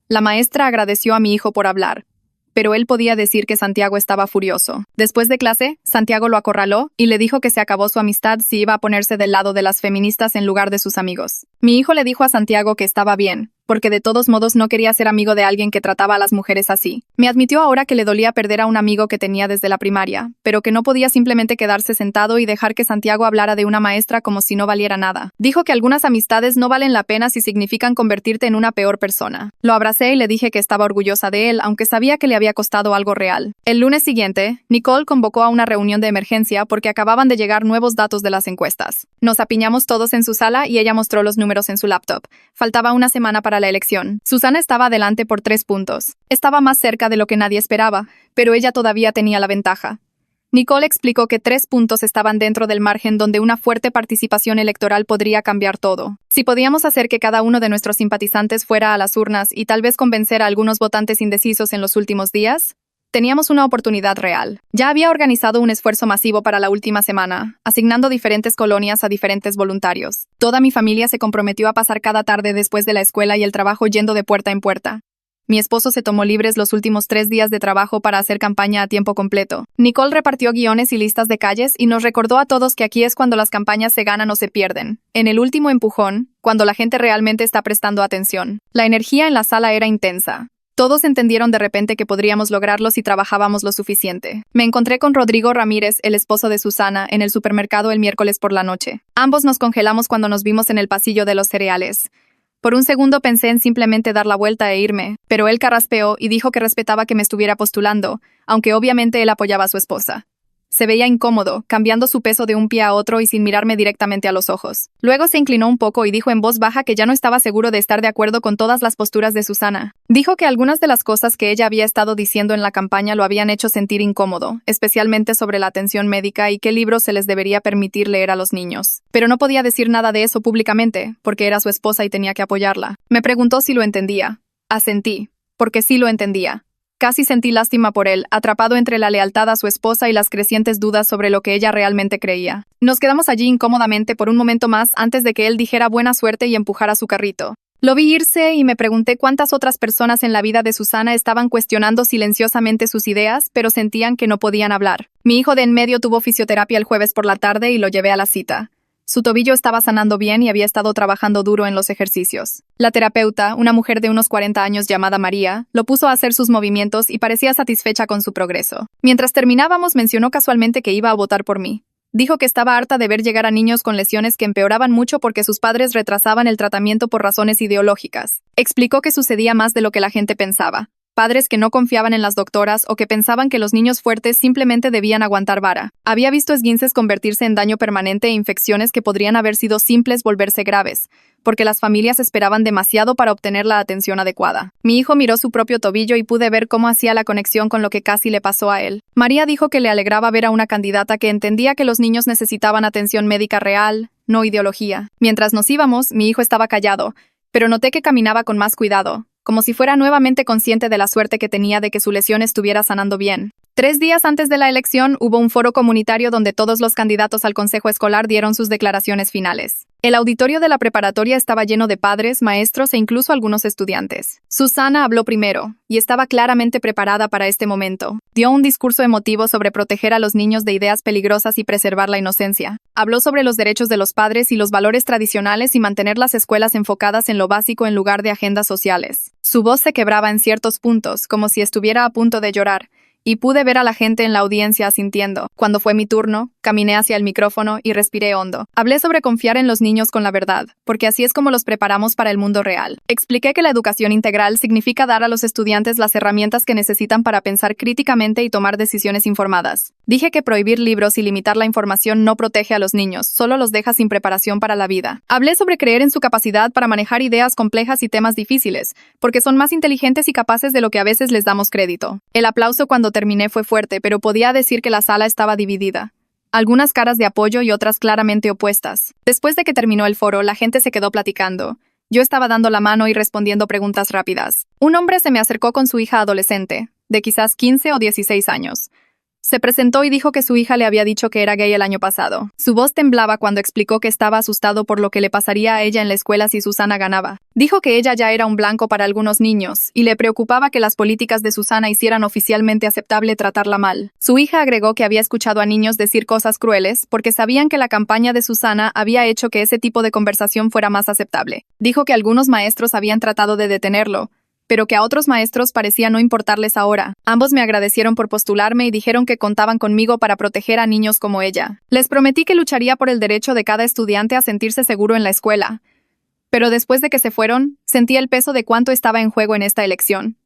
La maestra agradeció a mi hijo por hablar, pero él podía decir que Santiago estaba furioso. Después de clase, Santiago lo acorraló y le dijo que se acabó su amistad si iba a ponerse del lado de las feministas en lugar de sus amigos. Mi hijo le dijo a Santiago que estaba bien, porque de todos modos no quería ser amigo de alguien que trataba a las mujeres así. Me admitió ahora que le dolía perder a un amigo que tenía desde la primaria, pero que no podía simplemente quedarse sentado y dejar que Santiago hablara de una maestra como si no valiera nada. Dijo que algunas amistades no valen la pena si significan convertirte en una peor persona. Lo abracé y le dije que estaba orgullosa de él, aunque sabía que le había costado algo real. El lunes siguiente, Nicole convocó a una reunión de emergencia porque acababan de llegar nuevos datos de las encuestas. Nos apiñamos todos en su sala y ella mostró los números en su laptop. Faltaba una semana para la elección. Susana estaba adelante por 3 puntos. Estaba más cerca de lo que nadie esperaba, pero ella todavía tenía la ventaja. Nicole explicó que 3 puntos estaban dentro del margen donde una fuerte participación electoral podría cambiar todo. Si podíamos hacer que cada uno de nuestros simpatizantes fuera a las urnas y tal vez convencer a algunos votantes indecisos en los últimos días, teníamos una oportunidad real. Ya había organizado un esfuerzo masivo para la última semana, asignando diferentes colonias a diferentes voluntarios. Toda mi familia se comprometió a pasar cada tarde después de la escuela y el trabajo yendo de puerta en puerta. Mi esposo se tomó libres los últimos 3 días de trabajo para hacer campaña a tiempo completo. Nicole repartió guiones y listas de calles y nos recordó a todos que aquí es cuando las campañas se ganan o se pierden. En el último empujón, cuando la gente realmente está prestando atención. La energía en la sala era intensa. Todos entendieron de repente que podríamos lograrlo si trabajábamos lo suficiente. Me encontré con Rodrigo Ramírez, el esposo de Susana, en el supermercado el miércoles por la noche. Ambos nos congelamos cuando nos vimos en el pasillo de los cereales. Por un segundo pensé en simplemente dar la vuelta e irme, pero él carraspeó y dijo que respetaba que me estuviera postulando, aunque obviamente él apoyaba a su esposa. Se veía incómodo, cambiando su peso de un pie a otro y sin mirarme directamente a los ojos. Luego se inclinó un poco y dijo en voz baja que ya no estaba seguro de estar de acuerdo con todas las posturas de Susana. Dijo que algunas de las cosas que ella había estado diciendo en la campaña lo habían hecho sentir incómodo, especialmente sobre la atención médica y qué libros se les debería permitir leer a los niños. Pero no podía decir nada de eso públicamente, porque era su esposa y tenía que apoyarla. Me preguntó si lo entendía. Asentí, porque sí lo entendía. Casi sentí lástima por él, atrapado entre la lealtad a su esposa y las crecientes dudas sobre lo que ella realmente creía. Nos quedamos allí incómodamente por un momento más antes de que él dijera buena suerte y empujara su carrito. Lo vi irse y me pregunté cuántas otras personas en la vida de Susana estaban cuestionando silenciosamente sus ideas, pero sentían que no podían hablar. Mi hijo de en medio tuvo fisioterapia el jueves por la tarde y lo llevé a la cita. Su tobillo estaba sanando bien y había estado trabajando duro en los ejercicios. La terapeuta, una mujer de unos 40 años llamada María, lo puso a hacer sus movimientos y parecía satisfecha con su progreso. Mientras terminábamos, mencionó casualmente que iba a votar por mí. Dijo que estaba harta de ver llegar a niños con lesiones que empeoraban mucho porque sus padres retrasaban el tratamiento por razones ideológicas. Explicó que sucedía más de lo que la gente pensaba. Padres que no confiaban en las doctoras o que pensaban que los niños fuertes simplemente debían aguantar vara. Había visto esguinces convertirse en daño permanente e infecciones que podrían haber sido simples volverse graves, porque las familias esperaban demasiado para obtener la atención adecuada. Mi hijo miró su propio tobillo y pude ver cómo hacía la conexión con lo que casi le pasó a él. María dijo que le alegraba ver a una candidata que entendía que los niños necesitaban atención médica real, no ideología. Mientras nos íbamos, mi hijo estaba callado, pero noté que caminaba con más cuidado, como si fuera nuevamente consciente de la suerte que tenía de que su lesión estuviera sanando bien. 3 días antes de la elección hubo un foro comunitario donde todos los candidatos al consejo escolar dieron sus declaraciones finales. El auditorio de la preparatoria estaba lleno de padres, maestros e incluso algunos estudiantes. Susana habló primero, y estaba claramente preparada para este momento. Dio un discurso emotivo sobre proteger a los niños de ideas peligrosas y preservar la inocencia. Habló sobre los derechos de los padres y los valores tradicionales y mantener las escuelas enfocadas en lo básico en lugar de agendas sociales. Su voz se quebraba en ciertos puntos, como si estuviera a punto de llorar, y pude ver a la gente en la audiencia asintiendo. Cuando fue mi turno, caminé hacia el micrófono y respiré hondo. Hablé sobre confiar en los niños con la verdad, porque así es como los preparamos para el mundo real. Expliqué que la educación integral significa dar a los estudiantes las herramientas que necesitan para pensar críticamente y tomar decisiones informadas. Dije que prohibir libros y limitar la información no protege a los niños, solo los deja sin preparación para la vida. Hablé sobre creer en su capacidad para manejar ideas complejas y temas difíciles, porque son más inteligentes y capaces de lo que a veces les damos crédito. El aplauso cuando terminé fue fuerte, pero podía decir que la sala estaba dividida. Algunas caras de apoyo y otras claramente opuestas. Después de que terminó el foro, la gente se quedó platicando. Yo estaba dando la mano y respondiendo preguntas rápidas. Un hombre se me acercó con su hija adolescente, de quizás 15 o 16 años. Se presentó y dijo que su hija le había dicho que era gay el año pasado. Su voz temblaba cuando explicó que estaba asustado por lo que le pasaría a ella en la escuela si Susana ganaba. Dijo que ella ya era un blanco para algunos niños, y le preocupaba que las políticas de Susana hicieran oficialmente aceptable tratarla mal. Su hija agregó que había escuchado a niños decir cosas crueles, porque sabían que la campaña de Susana había hecho que ese tipo de conversación fuera más aceptable. Dijo que algunos maestros habían tratado de detenerlo, pero que a otros maestros parecía no importarles ahora. Ambos me agradecieron por postularme y dijeron que contaban conmigo para proteger a niños como ella. Les prometí que lucharía por el derecho de cada estudiante a sentirse seguro en la escuela. Pero después de que se fueron, sentí el peso de cuánto estaba en juego en esta elección.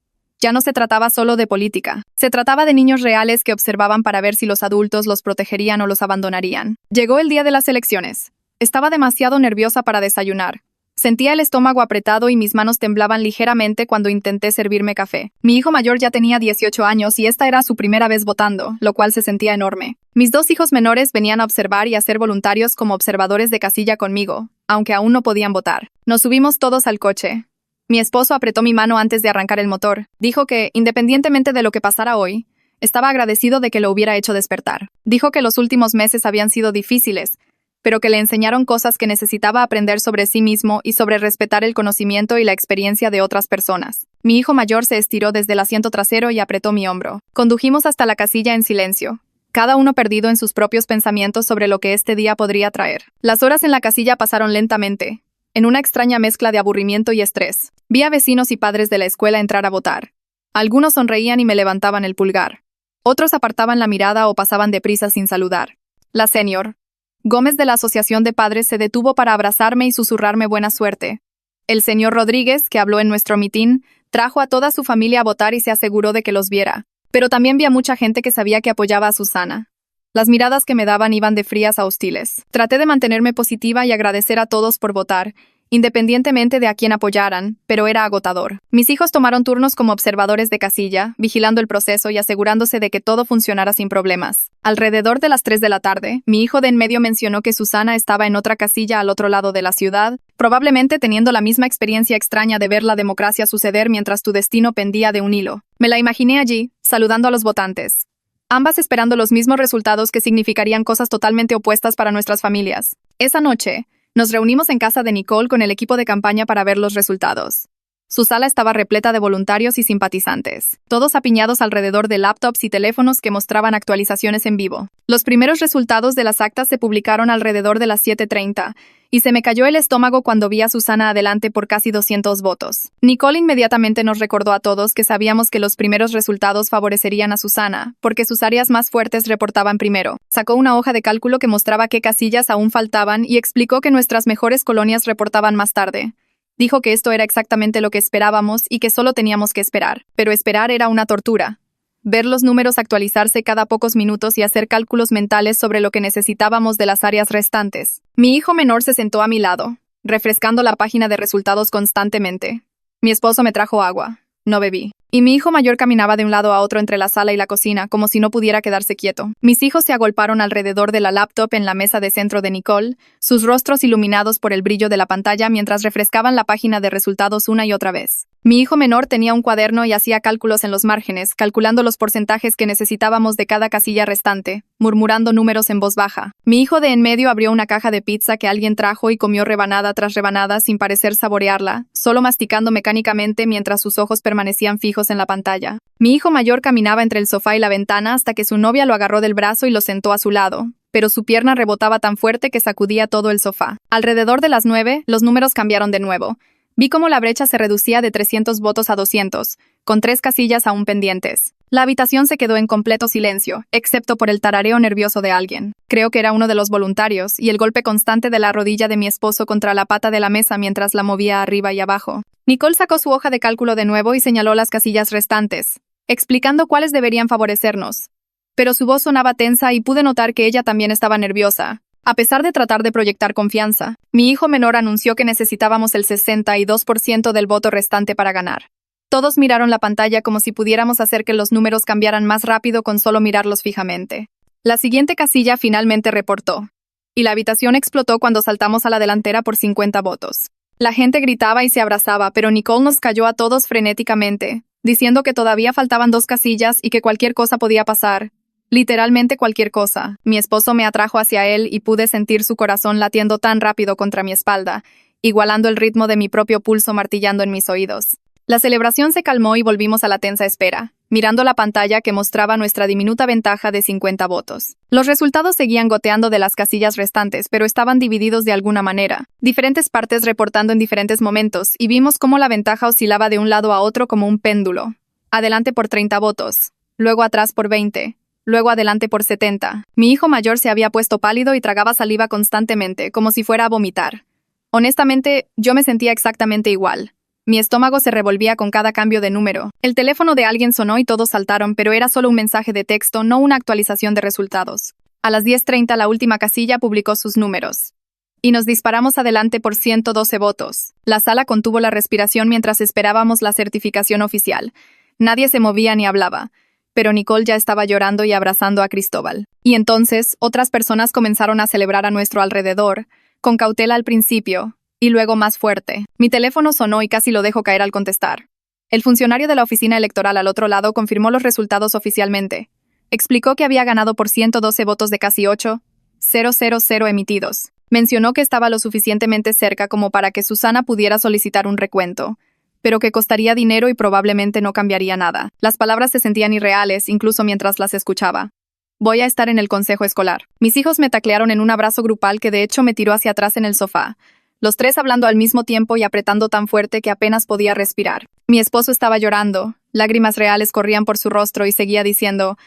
Ya no se trataba solo de política. Se trataba de niños reales que observaban para ver si los adultos los protegerían o los abandonarían. Llegó el día de las elecciones. Estaba demasiado nerviosa para desayunar. Sentía el estómago apretado y mis manos temblaban ligeramente cuando intenté servirme café. Mi hijo mayor ya tenía 18 años y esta era su primera vez votando, lo cual se sentía enorme. Mis 2 hijos menores venían a observar y a ser voluntarios como observadores de casilla conmigo, aunque aún no podían votar. Nos subimos todos al coche. Mi esposo apretó mi mano antes de arrancar el motor. Dijo que, independientemente de lo que pasara hoy, estaba agradecido de que lo hubiera hecho despertar. Dijo que los últimos meses habían sido difíciles, pero que le enseñaron cosas que necesitaba aprender sobre sí mismo y sobre respetar el conocimiento y la experiencia de otras personas. Mi hijo mayor se estiró desde el asiento trasero y apretó mi hombro. Condujimos hasta la casilla en silencio, cada uno perdido en sus propios pensamientos sobre lo que este día podría traer. Las horas en la casilla pasaron lentamente, en una extraña mezcla de aburrimiento y estrés. Vi a vecinos y padres de la escuela entrar a votar. Algunos sonreían y me levantaban el pulgar. Otros apartaban la mirada o pasaban deprisa sin saludar. La senior Gómez de la Asociación de Padres se detuvo para abrazarme y susurrarme buena suerte. El señor Rodríguez, que habló en nuestro mitin, trajo a toda su familia a votar y se aseguró de que los viera. Pero también vi a mucha gente que sabía que apoyaba a Susana. Las miradas que me daban iban de frías a hostiles. Traté de mantenerme positiva y agradecer a todos por votar, independientemente de a quién apoyaran, pero era agotador. Mis hijos tomaron turnos como observadores de casilla, vigilando el proceso y asegurándose de que todo funcionara sin problemas. Alrededor de las 3 de la tarde, mi hijo de en medio mencionó que Susana estaba en otra casilla al otro lado de la ciudad, probablemente teniendo la misma experiencia extraña de ver la democracia suceder mientras tu destino pendía de un hilo. Me la imaginé allí, saludando a los votantes, ambas esperando los mismos resultados que significarían cosas totalmente opuestas para nuestras familias. Esa noche, nos reunimos en casa de Nicole con el equipo de campaña para ver los resultados. Su sala estaba repleta de voluntarios y simpatizantes, todos apiñados alrededor de laptops y teléfonos que mostraban actualizaciones en vivo. Los primeros resultados de las actas se publicaron alrededor de las 7:30, y se me cayó el estómago cuando vi a Susana adelante por casi 200 votos. Nicole inmediatamente nos recordó a todos que sabíamos que los primeros resultados favorecerían a Susana, porque sus áreas más fuertes reportaban primero. Sacó una hoja de cálculo que mostraba qué casillas aún faltaban y explicó que nuestras mejores colonias reportaban más tarde. Dijo que esto era exactamente lo que esperábamos y que solo teníamos que esperar. Pero esperar era una tortura. Ver los números actualizarse cada pocos minutos y hacer cálculos mentales sobre lo que necesitábamos de las áreas restantes. Mi hijo menor se sentó a mi lado, refrescando la página de resultados constantemente. Mi esposo me trajo agua. No bebí. Y mi hijo mayor caminaba de un lado a otro entre la sala y la cocina, como si no pudiera quedarse quieto. Mis hijos se agolparon alrededor de la laptop en la mesa de centro de Nicole, sus rostros iluminados por el brillo de la pantalla mientras refrescaban la página de resultados una y otra vez. Mi hijo menor tenía un cuaderno y hacía cálculos en los márgenes, calculando los porcentajes que necesitábamos de cada casilla restante, murmurando números en voz baja. Mi hijo de en medio abrió una caja de pizza que alguien trajo y comió rebanada tras rebanada sin parecer saborearla, solo masticando mecánicamente mientras sus ojos permanecían fijos en la pantalla. Mi hijo mayor caminaba entre el sofá y la ventana hasta que su novia lo agarró del brazo y lo sentó a su lado, pero su pierna rebotaba tan fuerte que sacudía todo el sofá. Alrededor de las 9, los números cambiaron de nuevo. Vi cómo la brecha se reducía de 300 votos a 200, con 3 casillas aún pendientes. La habitación se quedó en completo silencio, excepto por el tarareo nervioso de alguien. Creo que era uno de los voluntarios, y el golpe constante de la rodilla de mi esposo contra la pata de la mesa mientras la movía arriba y abajo. Nicole sacó su hoja de cálculo de nuevo y señaló las casillas restantes, explicando cuáles deberían favorecernos. Pero su voz sonaba tensa y pude notar que ella también estaba nerviosa. A pesar de tratar de proyectar confianza, mi hijo menor anunció que necesitábamos el 62% del voto restante para ganar. Todos miraron la pantalla como si pudiéramos hacer que los números cambiaran más rápido con solo mirarlos fijamente. La siguiente casilla finalmente reportó, y la habitación explotó cuando saltamos a la delantera por 50 votos. La gente gritaba y se abrazaba, pero Nicole nos calló a todos frenéticamente, diciendo que todavía faltaban 2 casillas y que cualquier cosa podía pasar. Literalmente cualquier cosa. Mi esposo me atrajo hacia él y pude sentir su corazón latiendo tan rápido contra mi espalda, igualando el ritmo de mi propio pulso martillando en mis oídos. La celebración se calmó y volvimos a la tensa espera, mirando la pantalla que mostraba nuestra diminuta ventaja de 50 votos. Los resultados seguían goteando de las casillas restantes, pero estaban divididos de alguna manera, diferentes partes reportando en diferentes momentos, y vimos cómo la ventaja oscilaba de un lado a otro como un péndulo. Adelante por 30 votos, luego atrás por 20. Luego adelante por 70. Mi hijo mayor se había puesto pálido y tragaba saliva constantemente, como si fuera a vomitar. Honestamente, yo me sentía exactamente igual. Mi estómago se revolvía con cada cambio de número. El teléfono de alguien sonó y todos saltaron, pero era solo un mensaje de texto, no una actualización de resultados. A las 10:30 la última casilla publicó sus números. Y nos disparamos adelante por 112 votos. La sala contuvo la respiración mientras esperábamos la certificación oficial. Nadie se movía ni hablaba. Pero Nicole ya estaba llorando y abrazando a Cristóbal. Y entonces, otras personas comenzaron a celebrar a nuestro alrededor, con cautela al principio, y luego más fuerte. Mi teléfono sonó y casi lo dejo caer al contestar. El funcionario de la oficina electoral al otro lado confirmó los resultados oficialmente. Explicó que había ganado por 112 votos de casi 8,000 emitidos. Mencionó que estaba lo suficientemente cerca como para que Susana pudiera solicitar un recuento, pero que costaría dinero y probablemente no cambiaría nada. Las palabras se sentían irreales, incluso mientras las escuchaba. Voy a estar en el consejo escolar. Mis hijos me taclearon en un abrazo grupal que de hecho me tiró hacia atrás en el sofá, los 3 hablando al mismo tiempo y apretando tan fuerte que apenas podía respirar. Mi esposo estaba llorando, lágrimas reales corrían por su rostro y seguía diciendo,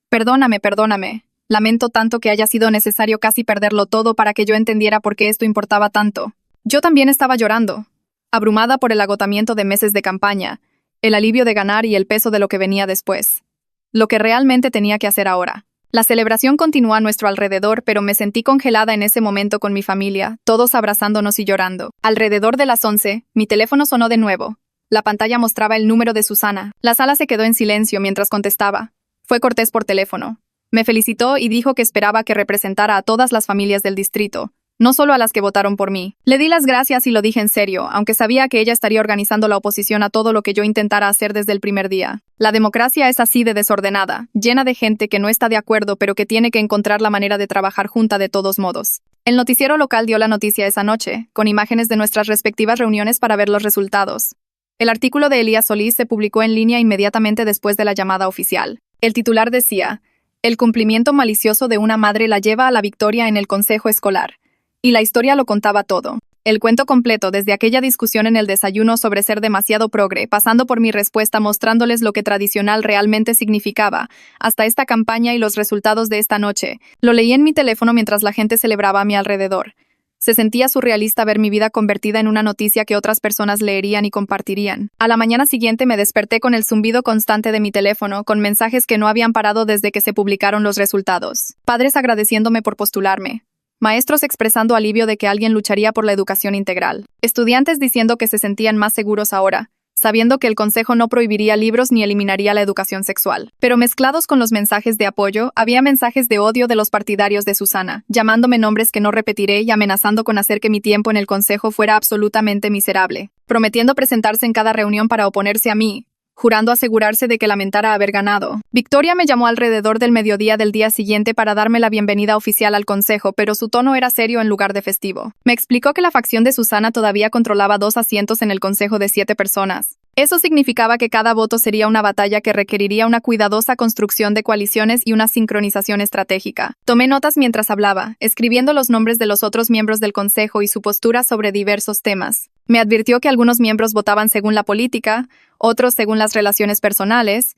perdóname, perdóname. Lamento tanto que haya sido necesario casi perderlo todo para que yo entendiera por qué esto importaba tanto. Yo también estaba llorando, abrumada por el agotamiento de meses de campaña, el alivio de ganar y el peso de lo que venía después. Lo que realmente tenía que hacer ahora. La celebración continuó a nuestro alrededor, pero me sentí congelada en ese momento con mi familia, todos abrazándonos y llorando. Alrededor de las 11, mi teléfono sonó de nuevo. La pantalla mostraba el número de Susana. La sala se quedó en silencio mientras contestaba. Fue Cortés por teléfono. Me felicitó y dijo que esperaba que representara a todas las familias del distrito, no solo a las que votaron por mí. Le di las gracias y lo dije en serio, aunque sabía que ella estaría organizando la oposición a todo lo que yo intentara hacer desde el primer día. La democracia es así de desordenada, llena de gente que no está de acuerdo pero que tiene que encontrar la manera de trabajar junta de todos modos. El noticiero local dio la noticia esa noche, con imágenes de nuestras respectivas reuniones para ver los resultados. El artículo de Elías Solís se publicó en línea inmediatamente después de la llamada oficial. El titular decía: "El cumplimiento malicioso de una madre la lleva a la victoria en el consejo escolar". Y la historia lo contaba todo. El cuento completo, desde aquella discusión en el desayuno sobre ser demasiado progre, pasando por mi respuesta mostrándoles lo que tradicional realmente significaba, hasta esta campaña y los resultados de esta noche. Lo leí en mi teléfono mientras la gente celebraba a mi alrededor. Se sentía surrealista ver mi vida convertida en una noticia que otras personas leerían y compartirían. A la mañana siguiente me desperté con el zumbido constante de mi teléfono, con mensajes que no habían parado desde que se publicaron los resultados. Padres agradeciéndome por postularme. Maestros expresando alivio de que alguien lucharía por la educación integral. Estudiantes diciendo que se sentían más seguros ahora, sabiendo que el consejo no prohibiría libros ni eliminaría la educación sexual. Pero mezclados con los mensajes de apoyo, había mensajes de odio de los partidarios de Susana, llamándome nombres que no repetiré y amenazando con hacer que mi tiempo en el consejo fuera absolutamente miserable, prometiendo presentarse en cada reunión para oponerse a mí, jurando asegurarse de que lamentara haber ganado. Victoria me llamó alrededor del mediodía del día siguiente para darme la bienvenida oficial al consejo, pero su tono era serio en lugar de festivo. Me explicó que la facción de Susana todavía controlaba 2 asientos en el consejo de 7 personas. Eso significaba que cada voto sería una batalla que requeriría una cuidadosa construcción de coaliciones y una sincronización estratégica. Tomé notas mientras hablaba, escribiendo los nombres de los otros miembros del consejo y su postura sobre diversos temas. Me advirtió que algunos miembros votaban según la política, otros según las relaciones personales,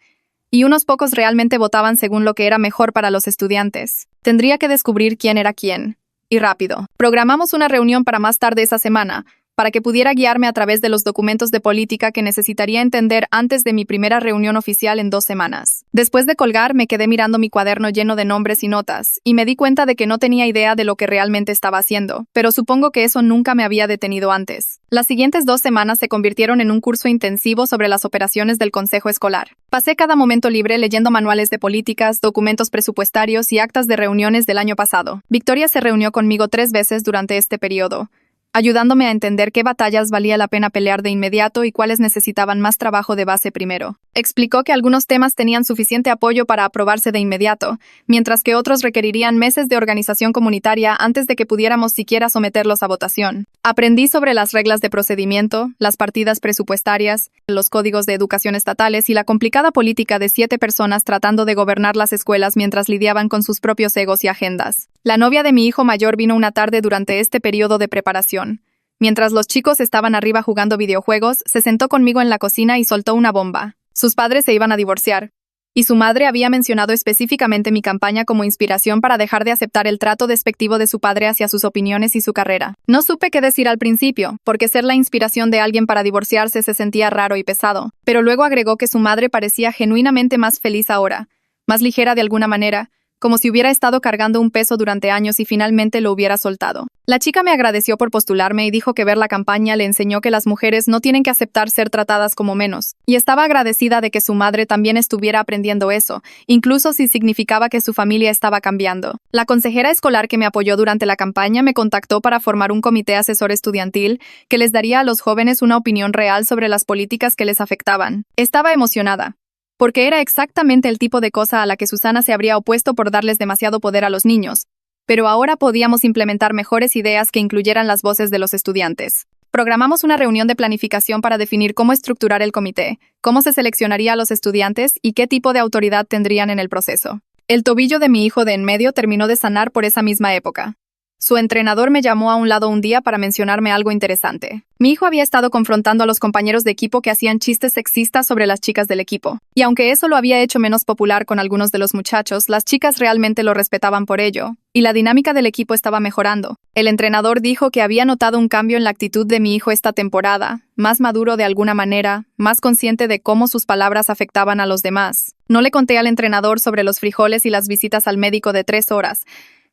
y unos pocos realmente votaban según lo que era mejor para los estudiantes. Tendría que descubrir quién era quién. Y rápido. Programamos una reunión para más tarde esa semana, para que pudiera guiarme a través de los documentos de política que necesitaría entender antes de mi primera reunión oficial en 2 semanas. Después de colgar, me quedé mirando mi cuaderno lleno de nombres y notas, y me di cuenta de que no tenía idea de lo que realmente estaba haciendo, pero supongo que eso nunca me había detenido antes. Las siguientes 2 semanas se convirtieron en un curso intensivo sobre las operaciones del consejo escolar. Pasé cada momento libre leyendo manuales de políticas, documentos presupuestarios y actas de reuniones del año pasado. Victoria se reunió conmigo 3 veces durante este periodo, ayudándome a entender qué batallas valía la pena pelear de inmediato y cuáles necesitaban más trabajo de base primero. Explicó que algunos temas tenían suficiente apoyo para aprobarse de inmediato, mientras que otros requerirían meses de organización comunitaria antes de que pudiéramos siquiera someterlos a votación. Aprendí sobre las reglas de procedimiento, las partidas presupuestarias, los códigos de educación estatales y la complicada política de 7 personas tratando de gobernar las escuelas mientras lidiaban con sus propios egos y agendas. La novia de mi hijo mayor vino una tarde durante este periodo de preparación. Mientras los chicos estaban arriba jugando videojuegos, se sentó conmigo en la cocina y soltó una bomba. Sus padres se iban a divorciar, y su madre había mencionado específicamente mi campaña como inspiración para dejar de aceptar el trato despectivo de su padre hacia sus opiniones y su carrera. No supe qué decir al principio, porque ser la inspiración de alguien para divorciarse se sentía raro y pesado, pero luego agregó que su madre parecía genuinamente más feliz ahora, más ligera de alguna manera, como si hubiera estado cargando un peso durante años y finalmente lo hubiera soltado. La chica me agradeció por postularme y dijo que ver la campaña le enseñó que las mujeres no tienen que aceptar ser tratadas como menos, y estaba agradecida de que su madre también estuviera aprendiendo eso, incluso si significaba que su familia estaba cambiando. La consejera escolar que me apoyó durante la campaña me contactó para formar un comité asesor estudiantil que les daría a los jóvenes una opinión real sobre las políticas que les afectaban. Estaba emocionada, porque era exactamente el tipo de cosa a la que Susana se habría opuesto por darles demasiado poder a los niños, pero ahora podíamos implementar mejores ideas que incluyeran las voces de los estudiantes. Programamos una reunión de planificación para definir cómo estructurar el comité, cómo se seleccionaría a los estudiantes y qué tipo de autoridad tendrían en el proceso. El tobillo de mi hijo de en medio terminó de sanar por esa misma época. Su entrenador me llamó a un lado un día para mencionarme algo interesante. Mi hijo había estado confrontando a los compañeros de equipo que hacían chistes sexistas sobre las chicas del equipo. Y aunque eso lo había hecho menos popular con algunos de los muchachos, las chicas realmente lo respetaban por ello, y la dinámica del equipo estaba mejorando. El entrenador dijo que había notado un cambio en la actitud de mi hijo esta temporada, más maduro de alguna manera, más consciente de cómo sus palabras afectaban a los demás. No le conté al entrenador sobre los frijoles y las visitas al médico de 3 horas,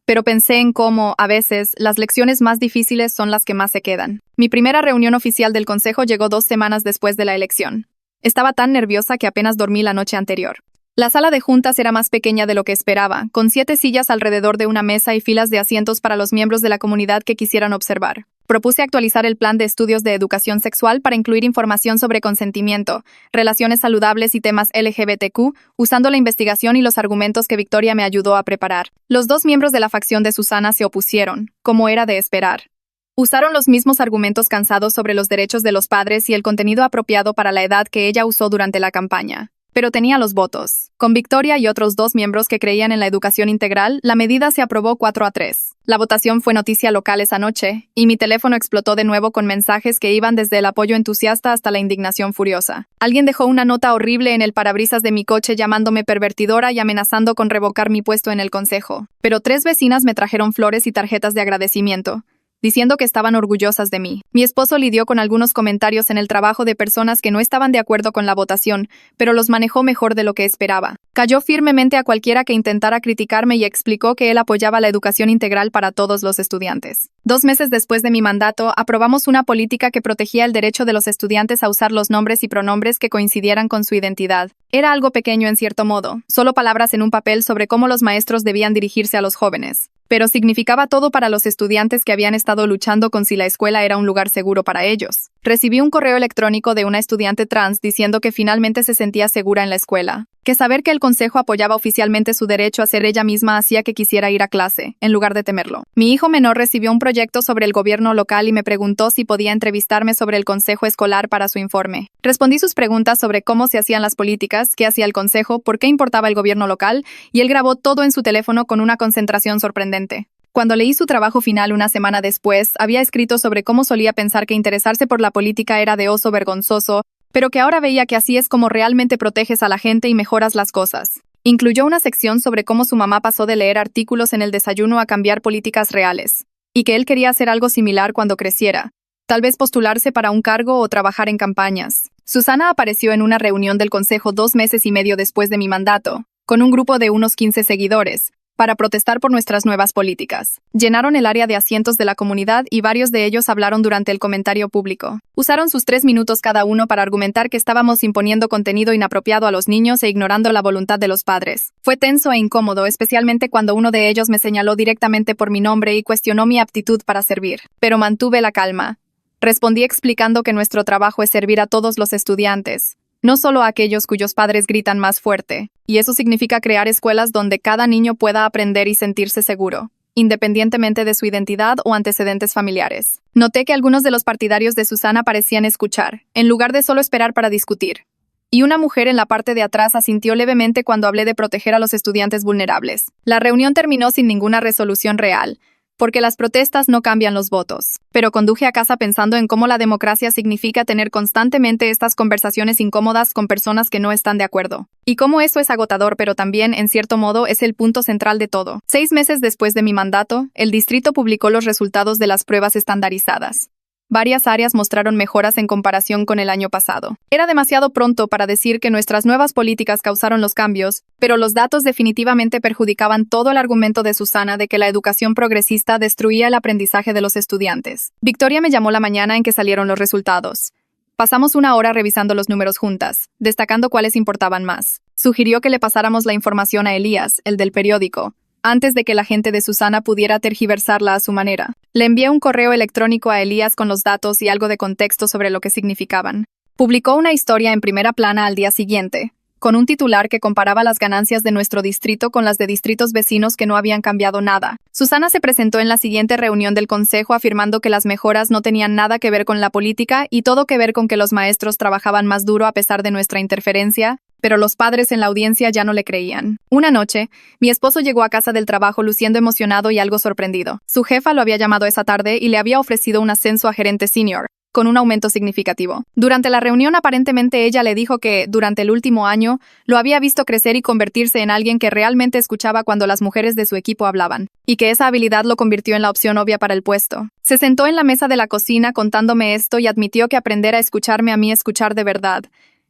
pero pensé en cómo, a veces, las lecciones más difíciles son las que más se quedan. Mi primera reunión oficial del consejo llegó 2 semanas después de la elección. Estaba tan nerviosa que apenas dormí la noche anterior. La sala de juntas era más pequeña de lo que esperaba, con 7 sillas alrededor de una mesa y filas de asientos para los miembros de la comunidad que quisieran observar. Propuse actualizar el plan de estudios de educación sexual para incluir información sobre consentimiento, relaciones saludables y temas LGBTQ, usando la investigación y los argumentos que Victoria me ayudó a preparar. Los 2 miembros de la facción de Susana se opusieron, como era de esperar. Usaron los mismos argumentos cansados sobre los derechos de los padres y el contenido apropiado para la edad que ella usó durante la campaña. Pero tenía los votos. Con Victoria y otros 2 miembros que creían en la educación integral, la medida se aprobó 4-3. La votación fue noticia local esa noche, y mi teléfono explotó de nuevo con mensajes que iban desde el apoyo entusiasta hasta la indignación furiosa. Alguien dejó una nota horrible en el parabrisas de mi coche llamándome pervertidora y amenazando con revocar mi puesto en el consejo. Pero 3 vecinas me trajeron flores y tarjetas de agradecimiento, diciendo que estaban orgullosas de mí. Mi esposo lidió con algunos comentarios en el trabajo de personas que no estaban de acuerdo con la votación, pero los manejó mejor de lo que esperaba. Cayó firmemente a cualquiera que intentara criticarme y explicó que él apoyaba la educación integral para todos los estudiantes. 2 meses después de mi mandato, aprobamos una política que protegía el derecho de los estudiantes a usar los nombres y pronombres que coincidieran con su identidad. Era algo pequeño en cierto modo, solo palabras en un papel sobre cómo los maestros debían dirigirse a los jóvenes. Pero significaba todo para los estudiantes que habían estado luchando con si la escuela era un lugar seguro para ellos. Recibí un correo electrónico de una estudiante trans diciendo que finalmente se sentía segura en la escuela, que saber que el consejo apoyaba oficialmente su derecho a ser ella misma hacía que quisiera ir a clase, en lugar de temerlo. Mi hijo menor recibió un proyecto sobre el gobierno local y me preguntó si podía entrevistarme sobre el consejo escolar para su informe. Respondí sus preguntas sobre cómo se hacían las políticas, qué hacía el consejo, por qué importaba el gobierno local, y él grabó todo en su teléfono con una concentración sorprendente. Cuando leí su trabajo final una semana después, había escrito sobre cómo solía pensar que interesarse por la política era de oso vergonzoso, pero que ahora veía que así es como realmente proteges a la gente y mejoras las cosas. Incluyó una sección sobre cómo su mamá pasó de leer artículos en el desayuno a cambiar políticas reales, y que él quería hacer algo similar cuando creciera, tal vez postularse para un cargo o trabajar en campañas. Susana apareció en una reunión del consejo 2 meses y medio después de mi mandato, con un grupo de unos 15 seguidores, para protestar por nuestras nuevas políticas. Llenaron el área de asientos de la comunidad y varios de ellos hablaron durante el comentario público. Usaron sus 3 minutos cada uno para argumentar que estábamos imponiendo contenido inapropiado a los niños e ignorando la voluntad de los padres. Fue tenso e incómodo, especialmente cuando uno de ellos me señaló directamente por mi nombre y cuestionó mi aptitud para servir. Pero mantuve la calma. Respondí explicando que nuestro trabajo es servir a todos los estudiantes, no solo a aquellos cuyos padres gritan más fuerte, y eso significa crear escuelas donde cada niño pueda aprender y sentirse seguro, independientemente de su identidad o antecedentes familiares. Noté que algunos de los partidarios de Susana parecían escuchar, en lugar de solo esperar para discutir. Y una mujer en la parte de atrás asintió levemente cuando hablé de proteger a los estudiantes vulnerables. La reunión terminó sin ninguna resolución real, porque las protestas no cambian los votos. Pero conduje a casa pensando en cómo la democracia significa tener constantemente estas conversaciones incómodas con personas que no están de acuerdo. Y cómo eso es agotador, pero también, en cierto modo, es el punto central de todo. 6 meses después de mi mandato, el distrito publicó los resultados de las pruebas estandarizadas. Varias áreas mostraron mejoras en comparación con el año pasado. Era demasiado pronto para decir que nuestras nuevas políticas causaron los cambios, pero los datos definitivamente perjudicaban todo el argumento de Susana de que la educación progresista destruía el aprendizaje de los estudiantes. Victoria me llamó la mañana en que salieron los resultados. Pasamos 1 hora revisando los números juntas, destacando cuáles importaban más. Sugirió que le pasáramos la información a Elías, el del periódico, antes de que la gente de Susana pudiera tergiversarla a su manera. Le envié un correo electrónico a Elías con los datos y algo de contexto sobre lo que significaban. Publicó una historia en primera plana al día siguiente, con un titular que comparaba las ganancias de nuestro distrito con las de distritos vecinos que no habían cambiado nada. Susana se presentó en la siguiente reunión del consejo afirmando que las mejoras no tenían nada que ver con la política y todo que ver con que los maestros trabajaban más duro a pesar de nuestra interferencia, pero los padres en la audiencia ya no le creían. Una noche, mi esposo llegó a casa del trabajo luciendo emocionado y algo sorprendido. Su jefa lo había llamado esa tarde y le había ofrecido un ascenso a gerente senior, con un aumento significativo. Durante la reunión, aparentemente ella le dijo que, durante el último año, lo había visto crecer y convertirse en alguien que realmente escuchaba cuando las mujeres de su equipo hablaban, y que esa habilidad lo convirtió en la opción obvia para el puesto. Se sentó en la mesa de la cocina contándome esto y admitió que aprender a escucharme a mí escuchar de verdad.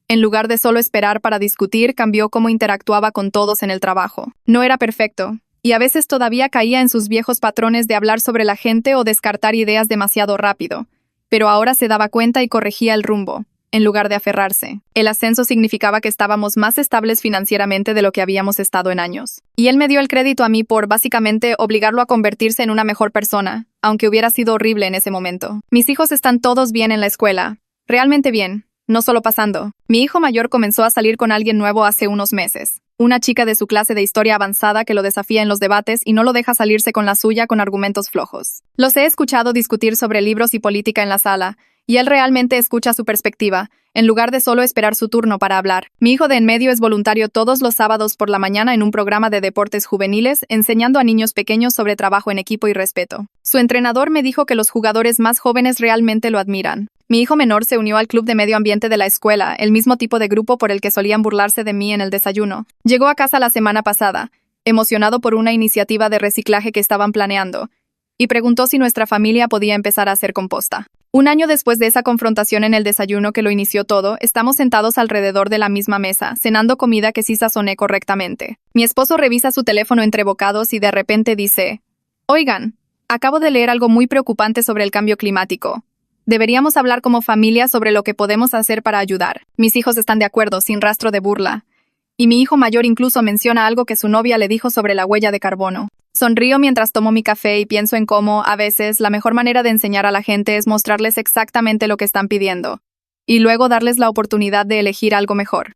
En lugar de solo esperar para discutir, cambió cómo interactuaba con todos en el trabajo. No era perfecto, y a veces todavía caía en sus viejos patrones de hablar sobre la gente o descartar ideas demasiado rápido. Pero ahora se daba cuenta y corregía el rumbo, en lugar de aferrarse. El ascenso significaba que estábamos más estables financieramente de lo que habíamos estado en años. Y él me dio el crédito a mí por, básicamente, obligarlo a convertirse en una mejor persona, aunque hubiera sido horrible en ese momento. Mis hijos están todos bien en la escuela. Realmente bien. No solo pasando. Mi hijo mayor comenzó a salir con alguien nuevo hace unos meses. Una chica de su clase de historia avanzada que lo desafía en los debates y no lo deja salirse con la suya con argumentos flojos. Los he escuchado discutir sobre libros y política en la sala, y él realmente escucha su perspectiva, en lugar de solo esperar su turno para hablar. Mi hijo de en medio es voluntario todos los sábados por la mañana en un programa de deportes juveniles, enseñando a niños pequeños sobre trabajo en equipo y respeto. Su entrenador me dijo que los jugadores más jóvenes realmente lo admiran. Mi hijo menor se unió al club de medio ambiente de la escuela, el mismo tipo de grupo por el que solían burlarse de mí en el desayuno. Llegó a casa la semana pasada, emocionado por una iniciativa de reciclaje que estaban planeando, y preguntó si nuestra familia podía empezar a hacer composta. Un año después de esa confrontación en el desayuno que lo inició todo, estamos sentados alrededor de la misma mesa, cenando comida que sí sazoné correctamente. Mi esposo revisa su teléfono entre bocados y de repente dice: «Oigan, acabo de leer algo muy preocupante sobre el cambio climático. Deberíamos hablar como familia sobre lo que podemos hacer para ayudar». Mis hijos están de acuerdo, sin rastro de burla. Y mi hijo mayor incluso menciona algo que su novia le dijo sobre la huella de carbono. Sonrío mientras tomo mi café y pienso en cómo, a veces, la mejor manera de enseñar a la gente es mostrarles exactamente lo que están pidiendo, y luego darles la oportunidad de elegir algo mejor.